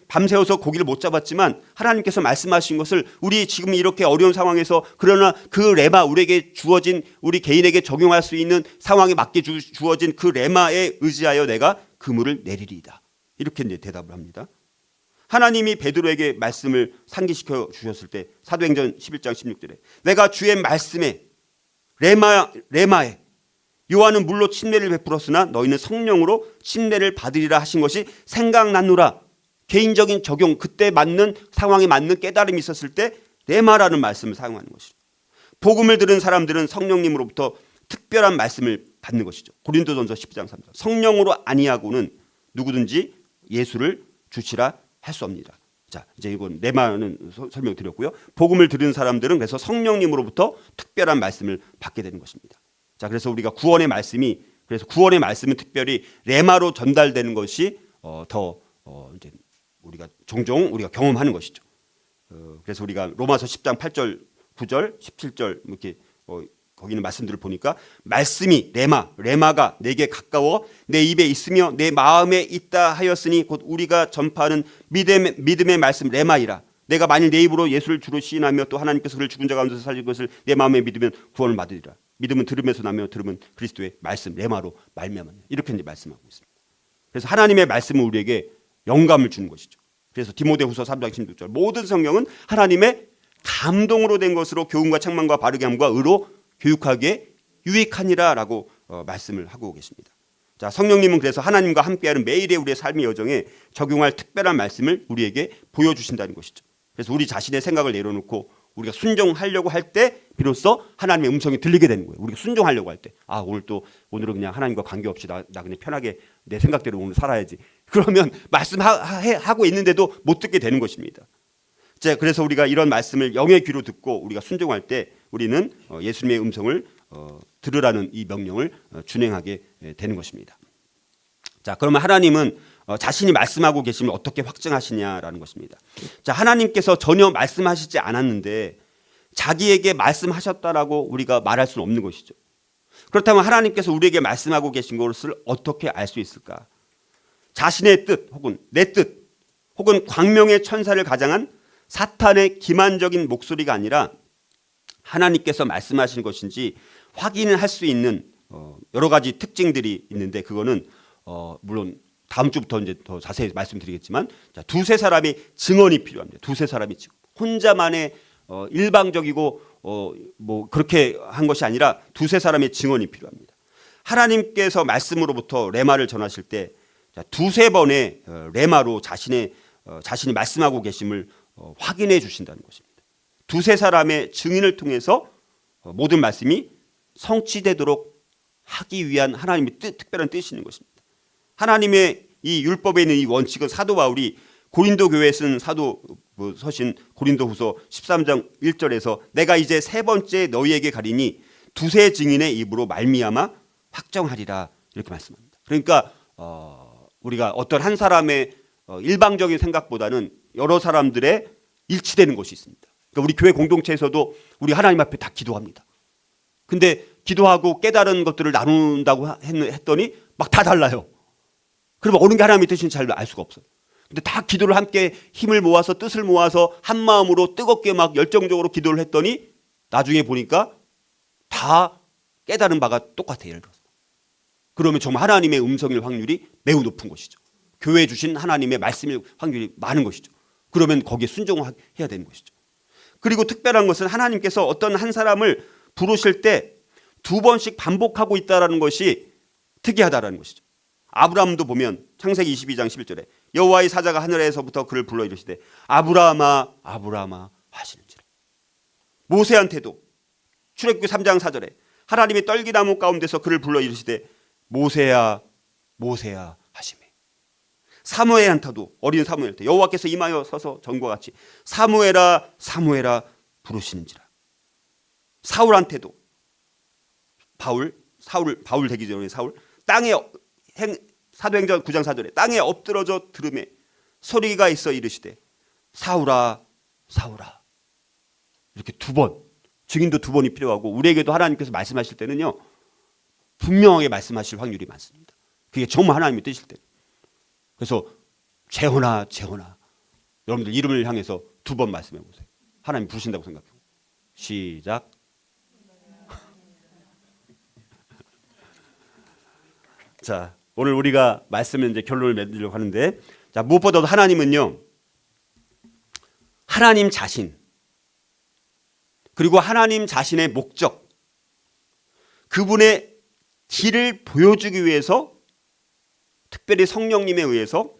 밤새워서 고기를 못 잡았지만 하나님께서 말씀하신 것을 우리 지금 이렇게 어려운 상황에서 그러나 그 레마 우리에게 주어진 우리 개인에게 적용할 수 있는 상황에 맞게 주어진 그 레마에 의지하여 내가 그물을 내리리이다. 이렇게 이제 대답을 합니다. 하나님이 베드로에게 말씀을 상기시켜 주셨을 때 사도행전 11장 16절에 내가 주의 말씀에 레마에 요한은 물로 침례를 베풀었으나 너희는 성령으로 침례를 받으리라 하신 것이 생각났노라. 개인적인 적용, 그때 맞는 상황에 맞는 깨달음이 있었을 때 레마라는 말씀을 사용하는 것이죠. 복음을 들은 사람들은 성령님으로부터 특별한 말씀을 받는 것이죠. 고린도전서 12장 3절. 성령으로 아니하고는 누구든지 예수를 주시라 할 수 없느니라. 자, 이제 이건 레마는 설명드렸고요. 복음을 들은 사람들은 그래서 성령님으로부터 특별한 말씀을 받게 되는 것입니다. 자, 그래서 우리가 구원의 말씀은 특별히 레마로 전달되는 것이 이제 우리가 종종 우리가 경험하는 것이죠. 그래서 우리가 로마서 10장 8절, 9절, 17절 이렇게 거기는 말씀들을 보니까 말씀이 레마가 내게 가까워 내 입에 있으며 내 마음에 있다 하였으니 곧 우리가 전파하는 믿음의 말씀 레마이라. 내가 만일 내 입으로 예수를 주로 시인하며 또 하나님께서 그를 죽은 자 가운데서 살린 것을 내 마음에 믿으면 구원을 받으리라. 믿음은 들음에서 나며 들음은 그리스도의 말씀 레마로 말미암아. 이렇게 이제 말씀하고 있습니다. 그래서 하나님의 말씀은 우리에게 영감을 주는 것이죠. 그래서 디모데후서 3장 16절 모든 성경은 하나님의 감동으로 된 것으로 교훈과 책망과 바르게 함과 의로 교육하기에 유익하니라라고 말씀을 하고 계십니다. 자, 성령님은 그래서 하나님과 함께하는 매일의 우리의 삶의 여정에 적용할 특별한 말씀을 우리에게 보여주신다는 것이죠. 그래서 우리 자신의 생각을 내려놓고 우리가 순종하려고 할 때 비로소 하나님의 음성이 들리게 되는 거예요. 우리가 순종하려고 할 때 오늘은 그냥 하나님과 관계없이 나 그냥 편하게 내 생각대로 오늘 살아야지. 그러면 말씀하고 있는데도 못 듣게 되는 것입니다. 자, 그래서 우리가 이런 말씀을 영의 귀로 듣고 우리가 순종할 때 우리는 예수님의 음성을 들으라는 이 명령을 준행하게 되는 것입니다. 자, 그러면 하나님은 자신이 말씀하고 계시면 어떻게 확증하시냐라는 것입니다. 자, 하나님께서 전혀 말씀하시지 않았는데 자기에게 말씀하셨다라고 우리가 말할 수는 없는 것이죠. 그렇다면 하나님께서 우리에게 말씀하고 계신 것을 어떻게 알 수 있을까? 자신의 뜻 혹은 내 뜻 혹은 광명의 천사를 가장한 사탄의 기만적인 목소리가 아니라 하나님께서 말씀하시는 것인지 확인을 할 수 있는 여러 가지 특징들이 있는데 그거는 물론 다음 주부터 이제 더 자세히 말씀드리겠지만 두세 사람의 증언이 필요합니다. 두세 사람이 증언. 혼자만의 일방적이고 뭐 그렇게 한 것이 아니라 두세 사람의 증언이 필요합니다. 하나님께서 말씀으로부터 레마를 전하실 때 두세 번의 레마로 자신이 말씀하고 계심을 확인해 주신다는 것입니다. 두세 사람의 증인을 통해서 모든 말씀이 성취되도록 하기 위한 하나님의 특별한 뜻이 있는 것입니다. 하나님의 이 율법에 있는 이 원칙은 사도 바울이 고린도 교회에 쓴 사도 서신 고린도후서 13장 1절에서 내가 이제 세 번째 너희에게 가리니 두세 증인의 입으로 말미암아 확정하리라 이렇게 말씀합니다. 그러니까 우리가 어떤 한 사람의 일방적인 생각보다는 여러 사람들의 일치되는 것이 있습니다. 그러니까 우리 교회 공동체에서도 우리 하나님 앞에 다 기도합니다. 근데 기도하고 깨달은 것들을 나눈다고 했더니 막 다 달라요. 그러면 어느 게 하나님의 뜻인지 잘 알 수가 없어요. 근데 다 기도를 함께 힘을 모아서 뜻을 모아서 한 마음으로 뜨겁게 막 열정적으로 기도를 했더니 나중에 보니까 다 깨달은 바가 똑같아요. 예를 들어서. 그러면 정말 하나님의 음성일 확률이 매우 높은 것이죠. 교회에 주신 하나님의 말씀일 확률이 많은 것이죠. 그러면 거기에 순종해야 되는 것이죠. 그리고 특별한 것은 하나님께서 어떤 한 사람을 부르실 때 두 번씩 반복하고 있다는 것이 특이하다는 것이죠. 아브라함도 보면 창세기 22장 11절에 여호와의 사자가 하늘에서부터 그를 불러 이르시되 아브라함아 아브라함아 하시는지라. 모세한테도 출애굽기 3장 4절에 하나님의 떨기나무 가운데서 그를 불러 이르시되 모세야 모세야 하시매. 사무엘한테도 어린 사무엘한테 여호와께서 임하여 서서 전과 같이 사무엘아 사무엘아 부르시는지라. 사울한테도 바울 되기 전에 사울 땅에 사도행전 9장 4절에 땅에 엎드러져 들음에 소리가 있어 이르시되 사울아 사울아. 이렇게 두 번 증인도 두 번이 필요하고 우리에게도 하나님께서 말씀하실 때는요 분명하게 말씀하실 확률이 많습니다. 그게 정말 하나님의 뜻일 때. 그래서 재혼아 재혼아 여러분들 이름을 향해서 두 번 말씀해 보세요. 하나님 부르신다고 생각해요. 시작. 자, 오늘 우리가 말씀을 이제 결론을 맺으려고 하는데, 자, 무엇보다도 하나님은요, 하나님 자신, 그리고 하나님 자신의 목적, 그분의 길을 보여주기 위해서 특별히 성령님에 의해서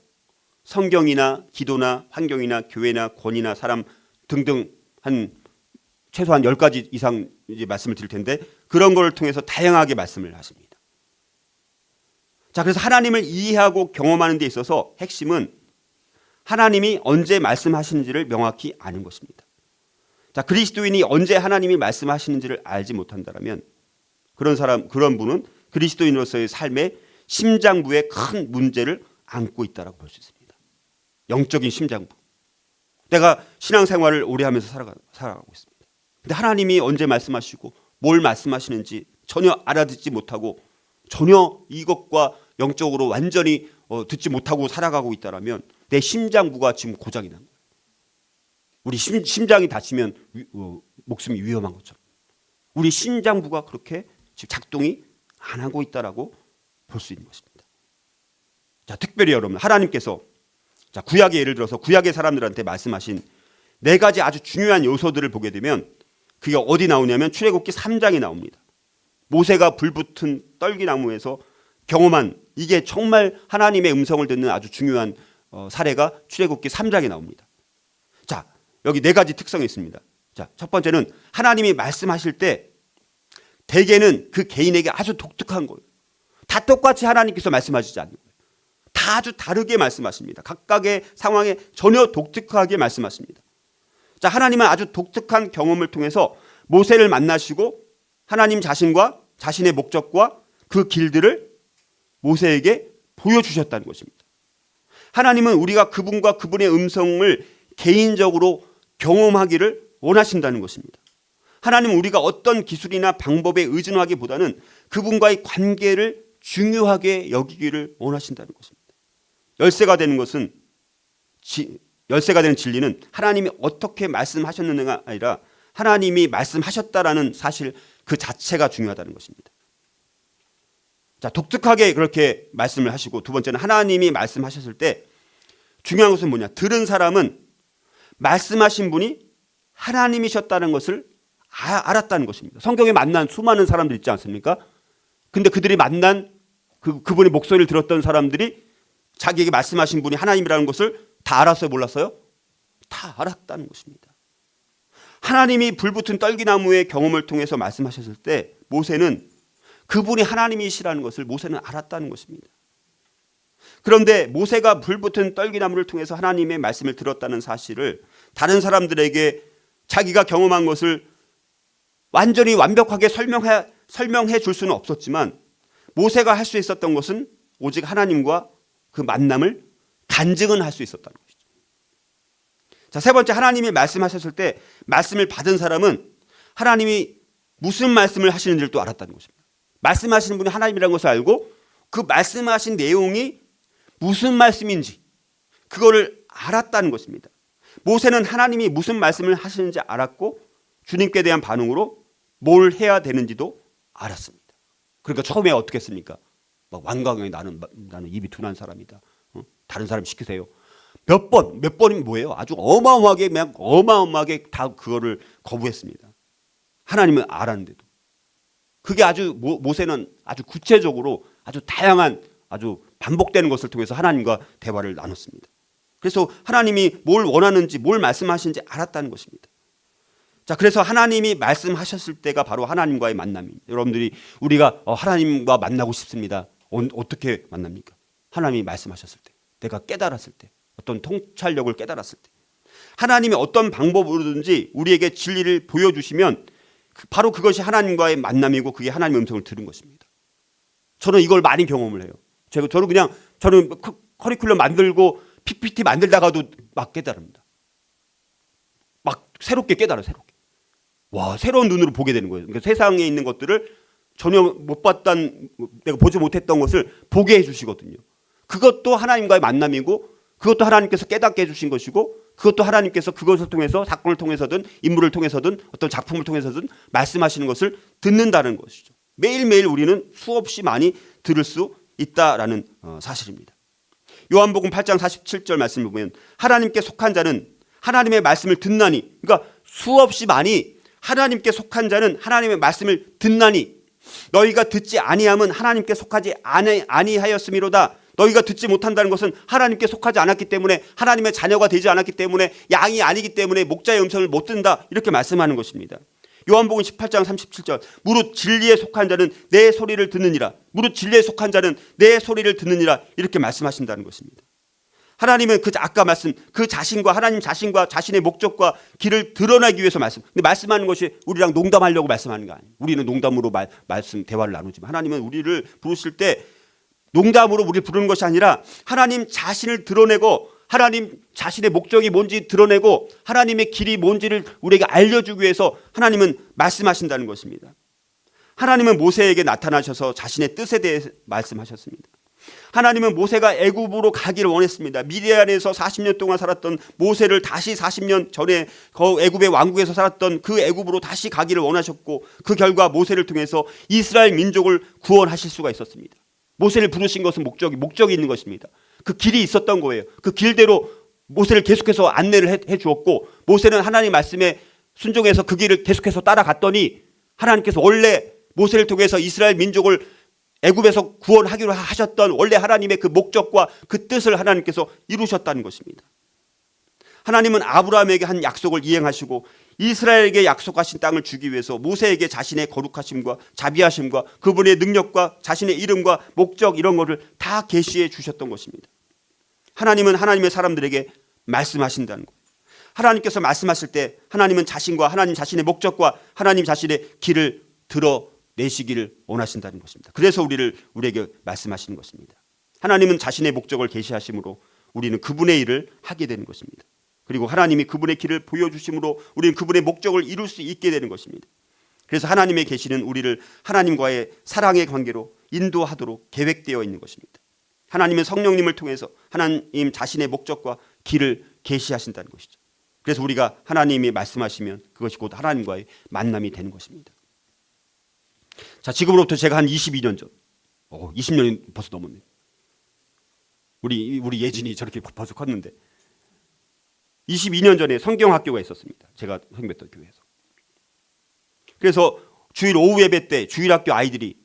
성경이나 기도나 환경이나 교회나 권위나 사람 등등 한 최소한 10가지 이상 이제 말씀을 드릴 텐데 그런 걸 통해서 다양하게 말씀을 하십니다. 자, 그래서 하나님을 이해하고 경험하는 데 있어서 핵심은 하나님이 언제 말씀하시는지를 명확히 아는 것입니다. 자, 그리스도인이 언제 하나님이 말씀하시는지를 알지 못한다면 그런 분은 그리스도인으로서의 삶의 심장부에 큰 문제를 안고 있다고 볼 수 있습니다. 영적인 심장부. 내가 신앙생활을 오래 하면서 살아가고 있습니다. 근데 하나님이 언제 말씀하시고 뭘 말씀하시는지 전혀 알아듣지 못하고 전혀 이것과 영적으로 완전히 듣지 못하고 살아가고 있다면 내 심장부가 지금 고장이 난 거예요. 우리 심장이 다치면 목숨이 위험한 것처럼 우리 심장부가 그렇게 지금 작동이 안 하고 있다라고 볼 수 있는 것입니다. 자, 특별히 여러분 하나님께서 자, 구약의 예를 들어서 구약의 사람들한테 말씀하신 4가지 아주 중요한 요소들을 보게 되면 그게 어디 나오냐면 출애굽기 3장에 나옵니다. 모세가 불붙은 떨기나무에서 경험한 이게 정말 하나님의 음성을 듣는 아주 중요한 사례가 출애굽기 3장에 나옵니다. 자, 여기 4가지 특성이 있습니다. 자, 첫 번째는 하나님이 말씀하실 때 대개는 그 개인에게 아주 독특한 거예요. 다 똑같이 하나님께서 말씀하시지 않는 거예요. 다 아주 다르게 말씀하십니다. 각각의 상황에 전혀 독특하게 말씀하십니다. 자, 하나님은 아주 독특한 경험을 통해서 모세를 만나시고 하나님 자신과 자신의 목적과 그 길들을 모세에게 보여주셨다는 것입니다. 하나님은 우리가 그분과 그분의 음성을 개인적으로 경험하기를 원하신다는 것입니다. 하나님은 우리가 어떤 기술이나 방법에 의존하기보다는 그분과의 관계를 중요하게 여기기를 원하신다는 것입니다. 열쇠가 되는 진리는 하나님이 어떻게 말씀하셨느냐가 아니라 하나님이 말씀하셨다라는 사실 그 자체가 중요하다는 것입니다. 자, 독특하게 그렇게 말씀을 하시고 두 번째는 하나님이 말씀하셨을 때 중요한 것은 뭐냐? 들은 사람은 말씀하신 분이 하나님이셨다는 것을 알았다는 것입니다. 성경에 만난 수많은 사람들 있지 않습니까? 근데 그들이 만난 그분의 목소리를 들었던 사람들이 자기에게 말씀하신 분이 하나님이라는 것을 다 알았어요? 몰랐어요? 다 알았다는 것입니다. 하나님이 불붙은 떨기나무의 경험을 통해서 말씀하셨을 때 모세는 그분이 하나님이시라는 것을 모세는 알았다는 것입니다. 그런데 모세가 불붙은 떨기나무를 통해서 하나님의 말씀을 들었다는 사실을 다른 사람들에게 자기가 경험한 것을 완전히 완벽하게 설명해 줄 수는 없었지만 모세가 할 수 있었던 것은 오직 하나님과 그 만남을 간증은 할 수 있었다는 것이죠. 자, 세 번째, 하나님이 말씀하셨을 때 말씀을 받은 사람은 하나님이 무슨 말씀을 하시는지를 또 알았다는 것입니다. 말씀하시는 분이 하나님이라는 것을 알고 그 말씀하신 내용이 무슨 말씀인지 그거를 알았다는 것입니다. 모세는 하나님이 무슨 말씀을 하시는지 알았고 주님께 대한 반응으로 뭘 해야 되는지도 알았습니다. 그러니까 처음에 어떻게 했습니까? 막 완강하게 나는 입이 둔한 사람이다. 다른 사람 시키세요. 몇 번이면 뭐예요? 아주 어마어마하게 다 그거를 거부했습니다. 하나님은 알았는데도. 그게 아주 모세는 아주 구체적으로 아주 다양한 아주 반복되는 것을 통해서 하나님과 대화를 나눴습니다. 그래서 하나님이 뭘 원하는지 뭘 말씀하시는지 알았다는 것입니다. 자, 그래서 하나님이 말씀하셨을 때가 바로 하나님과의 만남입니다. 여러분들이 우리가 하나님과 만나고 싶습니다. 어떻게 만납니까? 하나님이 말씀하셨을 때, 내가 깨달았을 때, 어떤 통찰력을 깨달았을 때, 하나님이 어떤 방법으로든지 우리에게 진리를 보여주시면 바로 그것이 하나님과의 만남이고 그게 하나님의 음성을 들은 것입니다. 저는 이걸 많이 경험을 해요. 저는 커리큘럼 만들고 PPT 만들다가도 막 깨달습니다. 막 새롭게 깨달아요. 와, 새로운 눈으로 보게 되는 거예요. 그러니까 세상에 있는 것들을 전혀 못 봤던, 내가 보지 못했던 것을 보게 해주시거든요. 그것도 하나님과의 만남이고 그것도 하나님께서 깨닫게 해주신 것이고 그것도 하나님께서 그것을 통해서 사건을 통해서든 인물을 통해서든 어떤 작품을 통해서든 말씀하시는 것을 듣는다는 것이죠. 매일매일 우리는 수없이 많이 들을 수 있다라는 사실입니다. 요한복음 8장 47절 말씀을 보면 하나님께 속한 자는 하나님의 말씀을 듣나니, 그러니까 수없이 많이 하나님께 속한 자는 하나님의 말씀을 듣나니, 너희가 듣지 아니함은 하나님께 속하지 아니하였음이로다. 너희가 듣지 못한다는 것은 하나님께 속하지 않았기 때문에, 하나님의 자녀가 되지 않았기 때문에, 양이 아니기 때문에 목자의 음성을 못 듣는다, 이렇게 말씀하는 것입니다. 요한복음 18장 37절, 무릇 진리에 속한 자는 내 소리를 듣느니라. 무릇 진리에 속한 자는 내 소리를 듣느니라, 이렇게 말씀하신다는 것입니다. 하나님은 아까 말씀, 그 자신과 하나님 자신과 자신의 목적과 길을 드러내기 위해서 근데 말씀하는 것이 우리랑 농담하려고 말씀하는 거 아니에요. 우리는 농담으로 대화를 나누지만, 하나님은 우리를 부르실 때 농담으로 우리를 부르는 것이 아니라 하나님 자신을 드러내고, 하나님 자신의 목적이 뭔지 드러내고, 하나님의 길이 뭔지를 우리에게 알려주기 위해서 하나님은 말씀하신다는 것입니다. 하나님은 모세에게 나타나셔서 자신의 뜻에 대해 말씀하셨습니다. 하나님은 모세가 애굽으로 가기를 원했습니다. 미디안에서 40년 동안 살았던 모세를 다시 40년 전에 애굽의 왕국에서 살았던 그 애굽으로 다시 가기를 원하셨고, 그 결과 모세를 통해서 이스라엘 민족을 구원하실 수가 있었습니다. 모세를 부르신 것은 목적이 있는 것입니다. 그 길이 있었던 거예요. 그 길대로 모세를 계속해서 안내를 해 주었고, 모세는 하나님 말씀에 순종해서 그 길을 계속해서 따라갔더니 하나님께서 원래 모세를 통해서 이스라엘 민족을 애굽에서 구원하기로 하셨던 원래 하나님의 그 목적과 그 뜻을 하나님께서 이루셨다는 것입니다. 하나님은 아브라함에게 한 약속을 이행하시고 이스라엘에게 약속하신 땅을 주기 위해서 모세에게 자신의 거룩하심과 자비하심과 그분의 능력과 자신의 이름과 목적, 이런 것을 다 계시해 주셨던 것입니다. 하나님은 하나님의 사람들에게 말씀하신다는 거예요. 하나님께서 말씀하실 때 하나님은 자신과 하나님 자신의 목적과 하나님 자신의 길을 드러내시기를 원하신다는 것입니다. 그래서 우리에게 말씀하시는 것입니다. 하나님은 자신의 목적을 계시하심으로 우리는 그분의 일을 하게 되는 것입니다. 그리고 하나님이 그분의 길을 보여주심으로 우리는 그분의 목적을 이룰 수 있게 되는 것입니다. 그래서 하나님의 계시는 우리를 하나님과의 사랑의 관계로 인도하도록 계획되어 있는 것입니다. 하나님은 성령님을 통해서 하나님 자신의 목적과 길을 계시하신다는 것이죠. 그래서 우리가 하나님이 말씀하시면 그것이 곧 하나님과의 만남이 되는 것입니다. 자, 지금으로부터 제가 한 22년 전, 20년이 벌써 넘었네요. 우리 예진이 저렇게 벌써 컸는데 22년 전에 성경학교가 있었습니다. 제가 선교했던 교회에서. 그래서 주일 오후 예배 때 주일학교 아이들이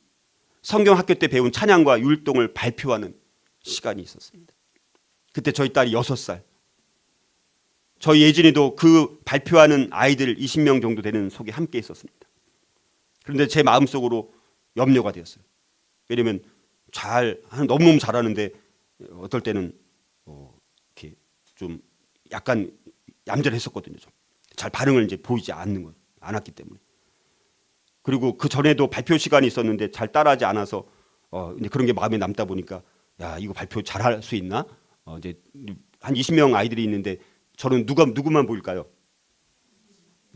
성경학교 때 배운 찬양과 율동을 발표하는 시간이 있었습니다. 그때 저희 딸이 6살. 저희 예진이도 그 발표하는 아이들 20명 정도 되는 속에 함께 있었습니다. 그런데 제 마음속으로 염려가 되었어요. 왜냐하면 너무너무 잘하는데 어떨 때는 이렇게 좀 약간 얌전했었거든요. 잘 반응을 이제 보이지 않았기 때문에. 그리고 그 전에도 발표 시간이 있었는데 잘 따라하지 않아서 이제 그런 게 마음에 남다 보니까, 야, 이거 발표 잘할 수 있나? 이제 한 20명 아이들이 있는데 저는 누구만 보일까요?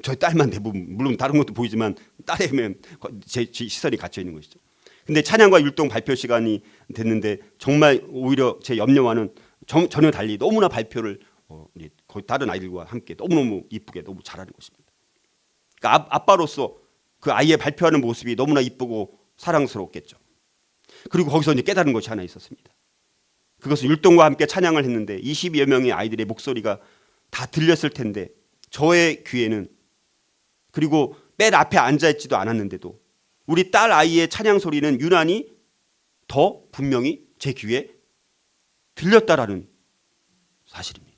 저희 딸만 대부분, 물론 다른 것도 보이지만 딸에면 제 시선이 갇혀 있는 것이죠. 근데 찬양과 율동 발표 시간이 됐는데 정말 오히려 제 염려와는 전혀 달리 너무나 발표를 거의 다른 아이들과 함께 너무너무 이쁘게 너무 잘하는 것입니다. 그러니까 아빠로서 그 아이의 발표하는 모습이 너무나 이쁘고 사랑스러웠겠죠. 그리고 거기서 이제 깨달은 것이 하나 있었습니다. 그것은 율동과 함께 찬양을 했는데 20여 명의 아이들의 목소리가 다 들렸을 텐데 저의 귀에는, 그리고 맨 앞에 앉아있지도 않았는데도 우리 딸 아이의 찬양 소리는 유난히 더 분명히 제 귀에 들렸다라는 사실입니다.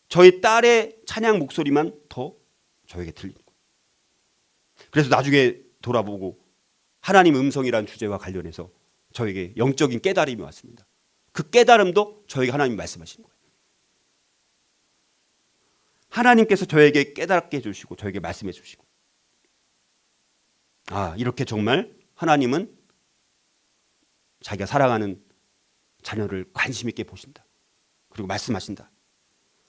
저희 딸의 찬양 목소리만 더 저에게 들리는 거예요. 그래서 나중에 돌아보고 하나님 음성이라는 주제와 관련해서 저에게 영적인 깨달음이 왔습니다. 그 깨달음도 저에게 하나님이 말씀하시는 거예요. 하나님께서 저에게 깨닫게 해주시고 저에게 말씀해 주시고, 이렇게 정말 하나님은 자기가 사랑하는 자녀를 관심 있게 보신다. 그리고 말씀하신다.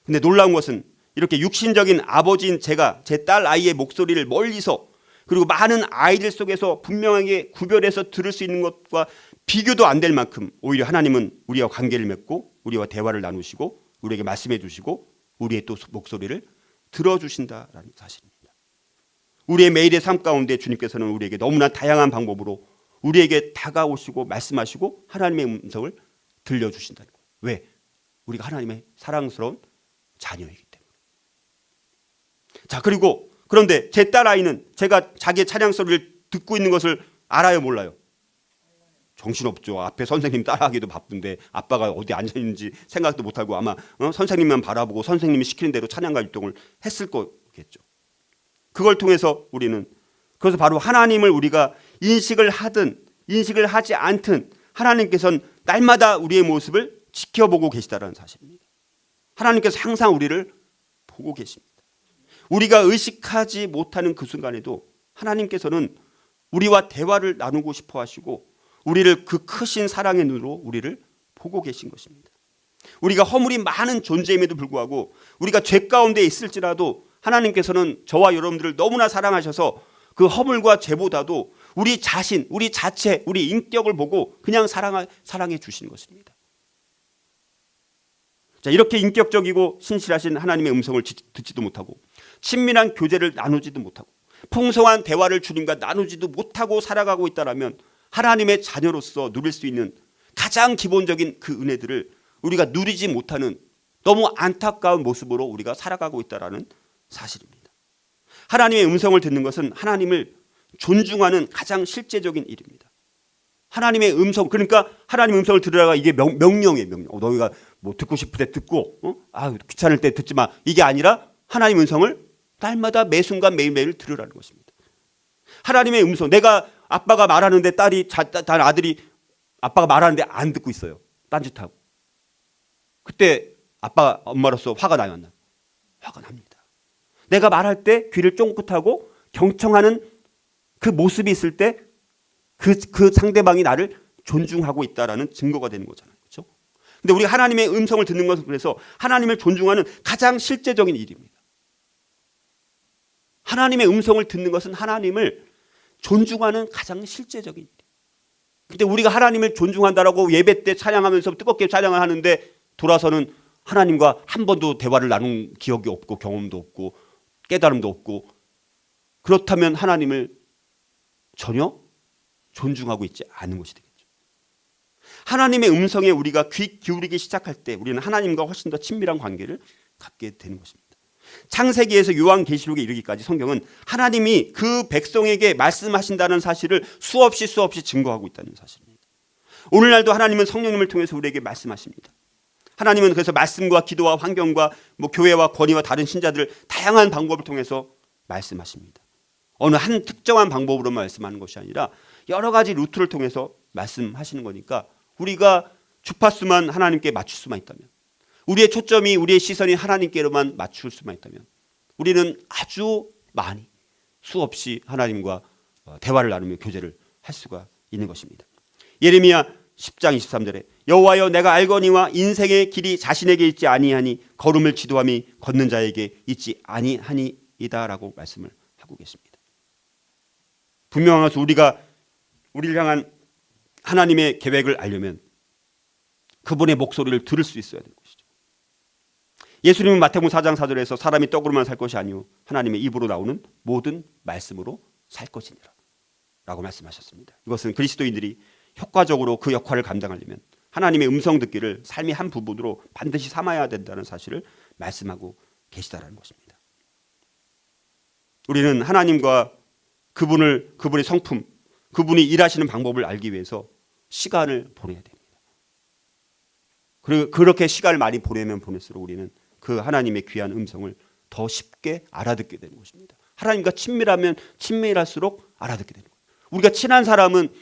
근데 놀라운 것은 이렇게 육신적인 아버지인 제가 제 딸 아이의 목소리를 멀리서, 그리고 많은 아이들 속에서 분명하게 구별해서 들을 수 있는 것과 비교도 안 될 만큼 오히려 하나님은 우리와 관계를 맺고 우리와 대화를 나누시고 우리에게 말씀해 주시고 우리의 또 목소리를 들어주신다라는 사실입니다. 우리의 매일의 삶 가운데 주님께서는 우리에게 너무나 다양한 방법으로 우리에게 다가오시고 말씀하시고 하나님의 음성을 들려주신다는 거예요. 왜? 우리가 하나님의 사랑스러운 자녀이기 때문에. 자, 그런데 제 딸 아이는 제가 자기의 찬양 소리를 듣고 있는 것을 알아요, 몰라요? 정신없죠. 앞에 선생님 따라하기도 바쁜데 아빠가 어디 앉아있는지 생각도 못하고 아마 선생님만 바라보고 선생님이 시키는 대로 찬양가 율동을 했을 거겠죠. 그걸 통해서 우리는, 그래서 바로 하나님을 우리가 인식을 하든 인식을 하지 않든 하나님께서는 날마다 우리의 모습을 지켜보고 계시다는 사실입니다. 하나님께서 항상 우리를 보고 계십니다. 우리가 의식하지 못하는 그 순간에도 하나님께서는 우리와 대화를 나누고 싶어 하시고 우리를 그 크신 사랑의 눈으로 우리를 보고 계신 것입니다. 우리가 허물이 많은 존재임에도 불구하고 우리가 죄 가운데 있을지라도 하나님께서는 저와 여러분들을 너무나 사랑하셔서 그 허물과 죄보다도 우리 자신, 우리 자체, 우리 인격을 보고 그냥 사랑해 주시는 것입니다. 자, 이렇게 인격적이고 신실하신 하나님의 음성을 듣지도 못하고 친밀한 교제를 나누지도 못하고 풍성한 대화를 주님과 나누지도 못하고 살아가고 있다라면 하나님의 자녀로서 누릴 수 있는 가장 기본적인 그 은혜들을 우리가 누리지 못하는 너무 안타까운 모습으로 우리가 살아가고 있다는 사실입니다. 하나님의 음성을 듣는 것은 하나님을 존중하는 가장 실제적인 일입니다. 하나님의 음성, 그러니까 하나님의 음성을 들으라가 이게 명령이에요. 명령. 너희가 뭐 듣고 싶을 때 듣고 귀찮을 때 듣지 마. 이게 아니라 하나님의 음성을 날마다 매 순간 매일매일 들으라는 것입니다. 하나님의 음성, 내가 아빠가 말하는데 아들이 아빠가 말하는데 안 듣고 있어요. 딴짓하고. 그때 아빠가 엄마로서 화가 나요, 안 나요? 화가 납니다. 내가 말할 때 귀를 쫑긋하고 경청하는 그 모습이 있을 때 그 상대방이 나를 존중하고 있다라는 증거가 되는 거잖아요. 그렇죠? 근데 우리가 하나님의 음성을 듣는 것은 그래서 하나님을 존중하는 가장 실제적인 일입니다. 하나님의 음성을 듣는 것은 하나님을 존중하는 가장 실제적인 일이에요. 근데 우리가 하나님을 존중한다라고 예배 때 찬양하면서 뜨겁게 찬양을 하는데 돌아서는 하나님과 한 번도 대화를 나눈 기억이 없고 경험도 없고 깨달음도 없고, 그렇다면 하나님을 전혀 존중하고 있지 않은 것이 되겠죠. 하나님의 음성에 우리가 귀 기울이기 시작할 때 우리는 하나님과 훨씬 더 친밀한 관계를 갖게 되는 것입니다. 창세기에서 요한계시록에 이르기까지 성경은 하나님이 그 백성에게 말씀하신다는 사실을 수없이 증거하고 있다는 사실입니다. 오늘날도 하나님은 성령님을 통해서 우리에게 말씀하십니다. 하나님은 그래서 말씀과 기도와 환경과 교회와 권위와 다른 신자들 다양한 방법을 통해서 말씀하십니다. 어느 한 특정한 방법으로 말씀하는 것이 아니라 여러 가지 루트를 통해서 말씀하시는 거니까 우리가 주파수만 하나님께 맞출 수만 있다면, 우리의 초점이 우리의 시선이 하나님께로만 맞출 수만 있다면 우리는 아주 많이 수없이 하나님과 대화를 나누며 교제를 할 수가 있는 것입니다. 예레미야 10장 23절에 여호와여 내가 알거니와 인생의 길이 자신에게 있지 아니하니 걸음을 지도함이 걷는 자에게 있지 아니하니이다라고 말씀을 하고 계십니다. 분명한 것은 우리를 향한 하나님의 계획을 알려면 그분의 목소리를 들을 수 있어야 되는 것이죠. 예수님은 마태복음 4장 4절에서 사람이 떡으로만 살 것이 아니요 하나님의 입으로 나오는 모든 말씀으로 살 것이니라 라고 말씀하셨습니다. 이것은 그리스도인들이 효과적으로 그 역할을 감당하려면 하나님의 음성 듣기를 삶의 한 부분으로 반드시 삼아야 된다는 사실을 말씀하고 계시다라는 것입니다. 우리는 하나님과 그분의 성품, 그분이 일하시는 방법을 알기 위해서 시간을 보내야 됩니다. 그리고 그렇게 시간을 많이 보내면 보낼수록 우리는 그 하나님의 귀한 음성을 더 쉽게 알아듣게 되는 것입니다. 하나님과 친밀하면 친밀할수록 알아듣게 되는 거예요. 우리가 친한 사람은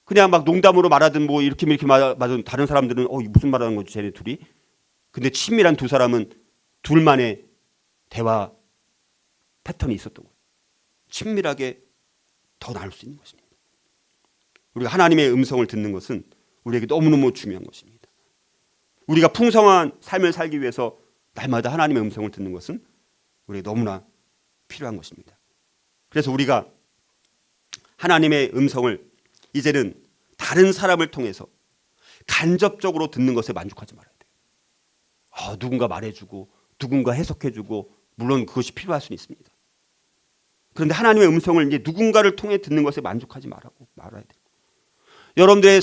그냥 막 농담으로 말하든 이렇게 말하든 다른 사람들은 무슨 말하는 거지 쟤네 둘이. 근데 친밀한 두 사람은 둘만의 대화 패턴이 있었던 거예요. 친밀하게 더 나눌 수 있는 것입니다. 우리가 하나님의 음성을 듣는 것은 우리에게 너무너무 중요한 것입니다. 우리가 풍성한 삶을 살기 위해서 날마다 하나님의 음성을 듣는 것은 우리에게 너무나 필요한 것입니다. 그래서 우리가 하나님의 음성을 이제는 다른 사람을 통해서 간접적으로 듣는 것에 만족하지 말아야 돼요. 누군가 말해주고 누군가 해석해주고 물론 그것이 필요할 수는 있습니다. 그런데 하나님의 음성을 이제 누군가를 통해 듣는 것에 만족하지 말아야 돼요. 여러분들의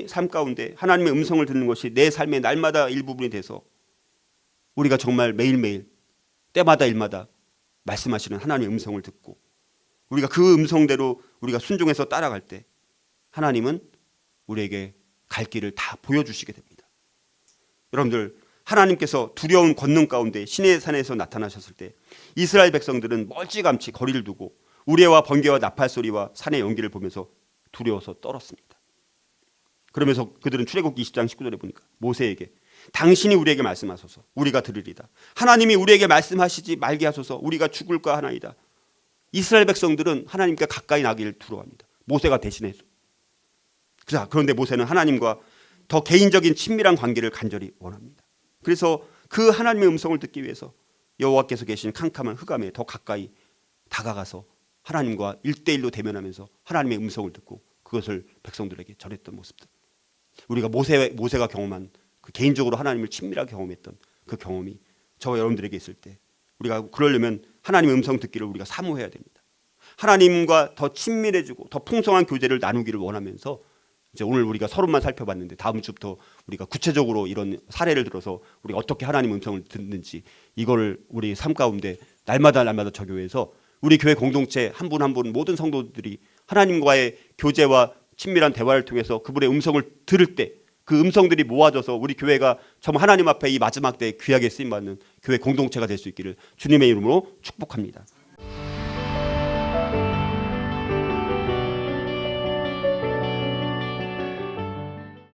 삶 가운데 하나님의 음성을 듣는 것이 내 삶의 날마다 일부분이 돼서 우리가 정말 매일매일 때마다 일마다 말씀하시는 하나님의 음성을 듣고 우리가 그 음성대로 우리가 순종해서 따라갈 때 하나님은 우리에게 갈 길을 다 보여주시게 됩니다. 여러분들, 하나님께서 두려운 권능 가운데 시내 산에서 나타나셨을 때 이스라엘 백성들은 멀찌감치 거리를 두고 우레와 번개와 나팔 소리와 산의 연기를 보면서 두려워서 떨었습니다. 그러면서 그들은 출애굽기 20장 19절에 보니까 모세에게 당신이 우리에게 말씀하소서 우리가 들으리다. 하나님이 우리에게 말씀하시지 말게 하소서 우리가 죽을까 하나이다. 이스라엘 백성들은 하나님께 가까이 나기를 두려워합니다. 모세가 대신해서. 그런데 모세는 하나님과 더 개인적인 친밀한 관계를 간절히 원합니다. 그래서 그 하나님의 음성을 듣기 위해서 여호와께서 계신 캄캄한 흑암에 더 가까이 다가가서 하나님과 1대1로 대면하면서 하나님의 음성을 듣고 그것을 백성들에게 전했던 모습들. 우리가 모세가 경험한 그 개인적으로 하나님을 친밀하게 경험했던 그 경험이 저와 여러분들에게 있을 때 우리가 그러려면 하나님의 음성 듣기를 우리가 사모해야 됩니다. 하나님과 더 친밀해지고 더 풍성한 교제를 나누기를 원하면서 이제 오늘 우리가 서론만 살펴봤는데 다음 주부터 우리가 구체적으로 이런 사례를 들어서 우리가 어떻게 하나님의 음성을 듣는지 이거를 우리 삶 가운데 날마다 적용해서 우리 교회 공동체 한 분 한 분 모든 성도들이 하나님과의 교제와 친밀한 대화를 통해서 그분의 음성을 들을 때 그 음성들이 모아져서 우리 교회가 정말 하나님 앞에 이 마지막 때에 귀하게 쓰임받는 교회 공동체가 될 수 있기를 주님의 이름으로 축복합니다.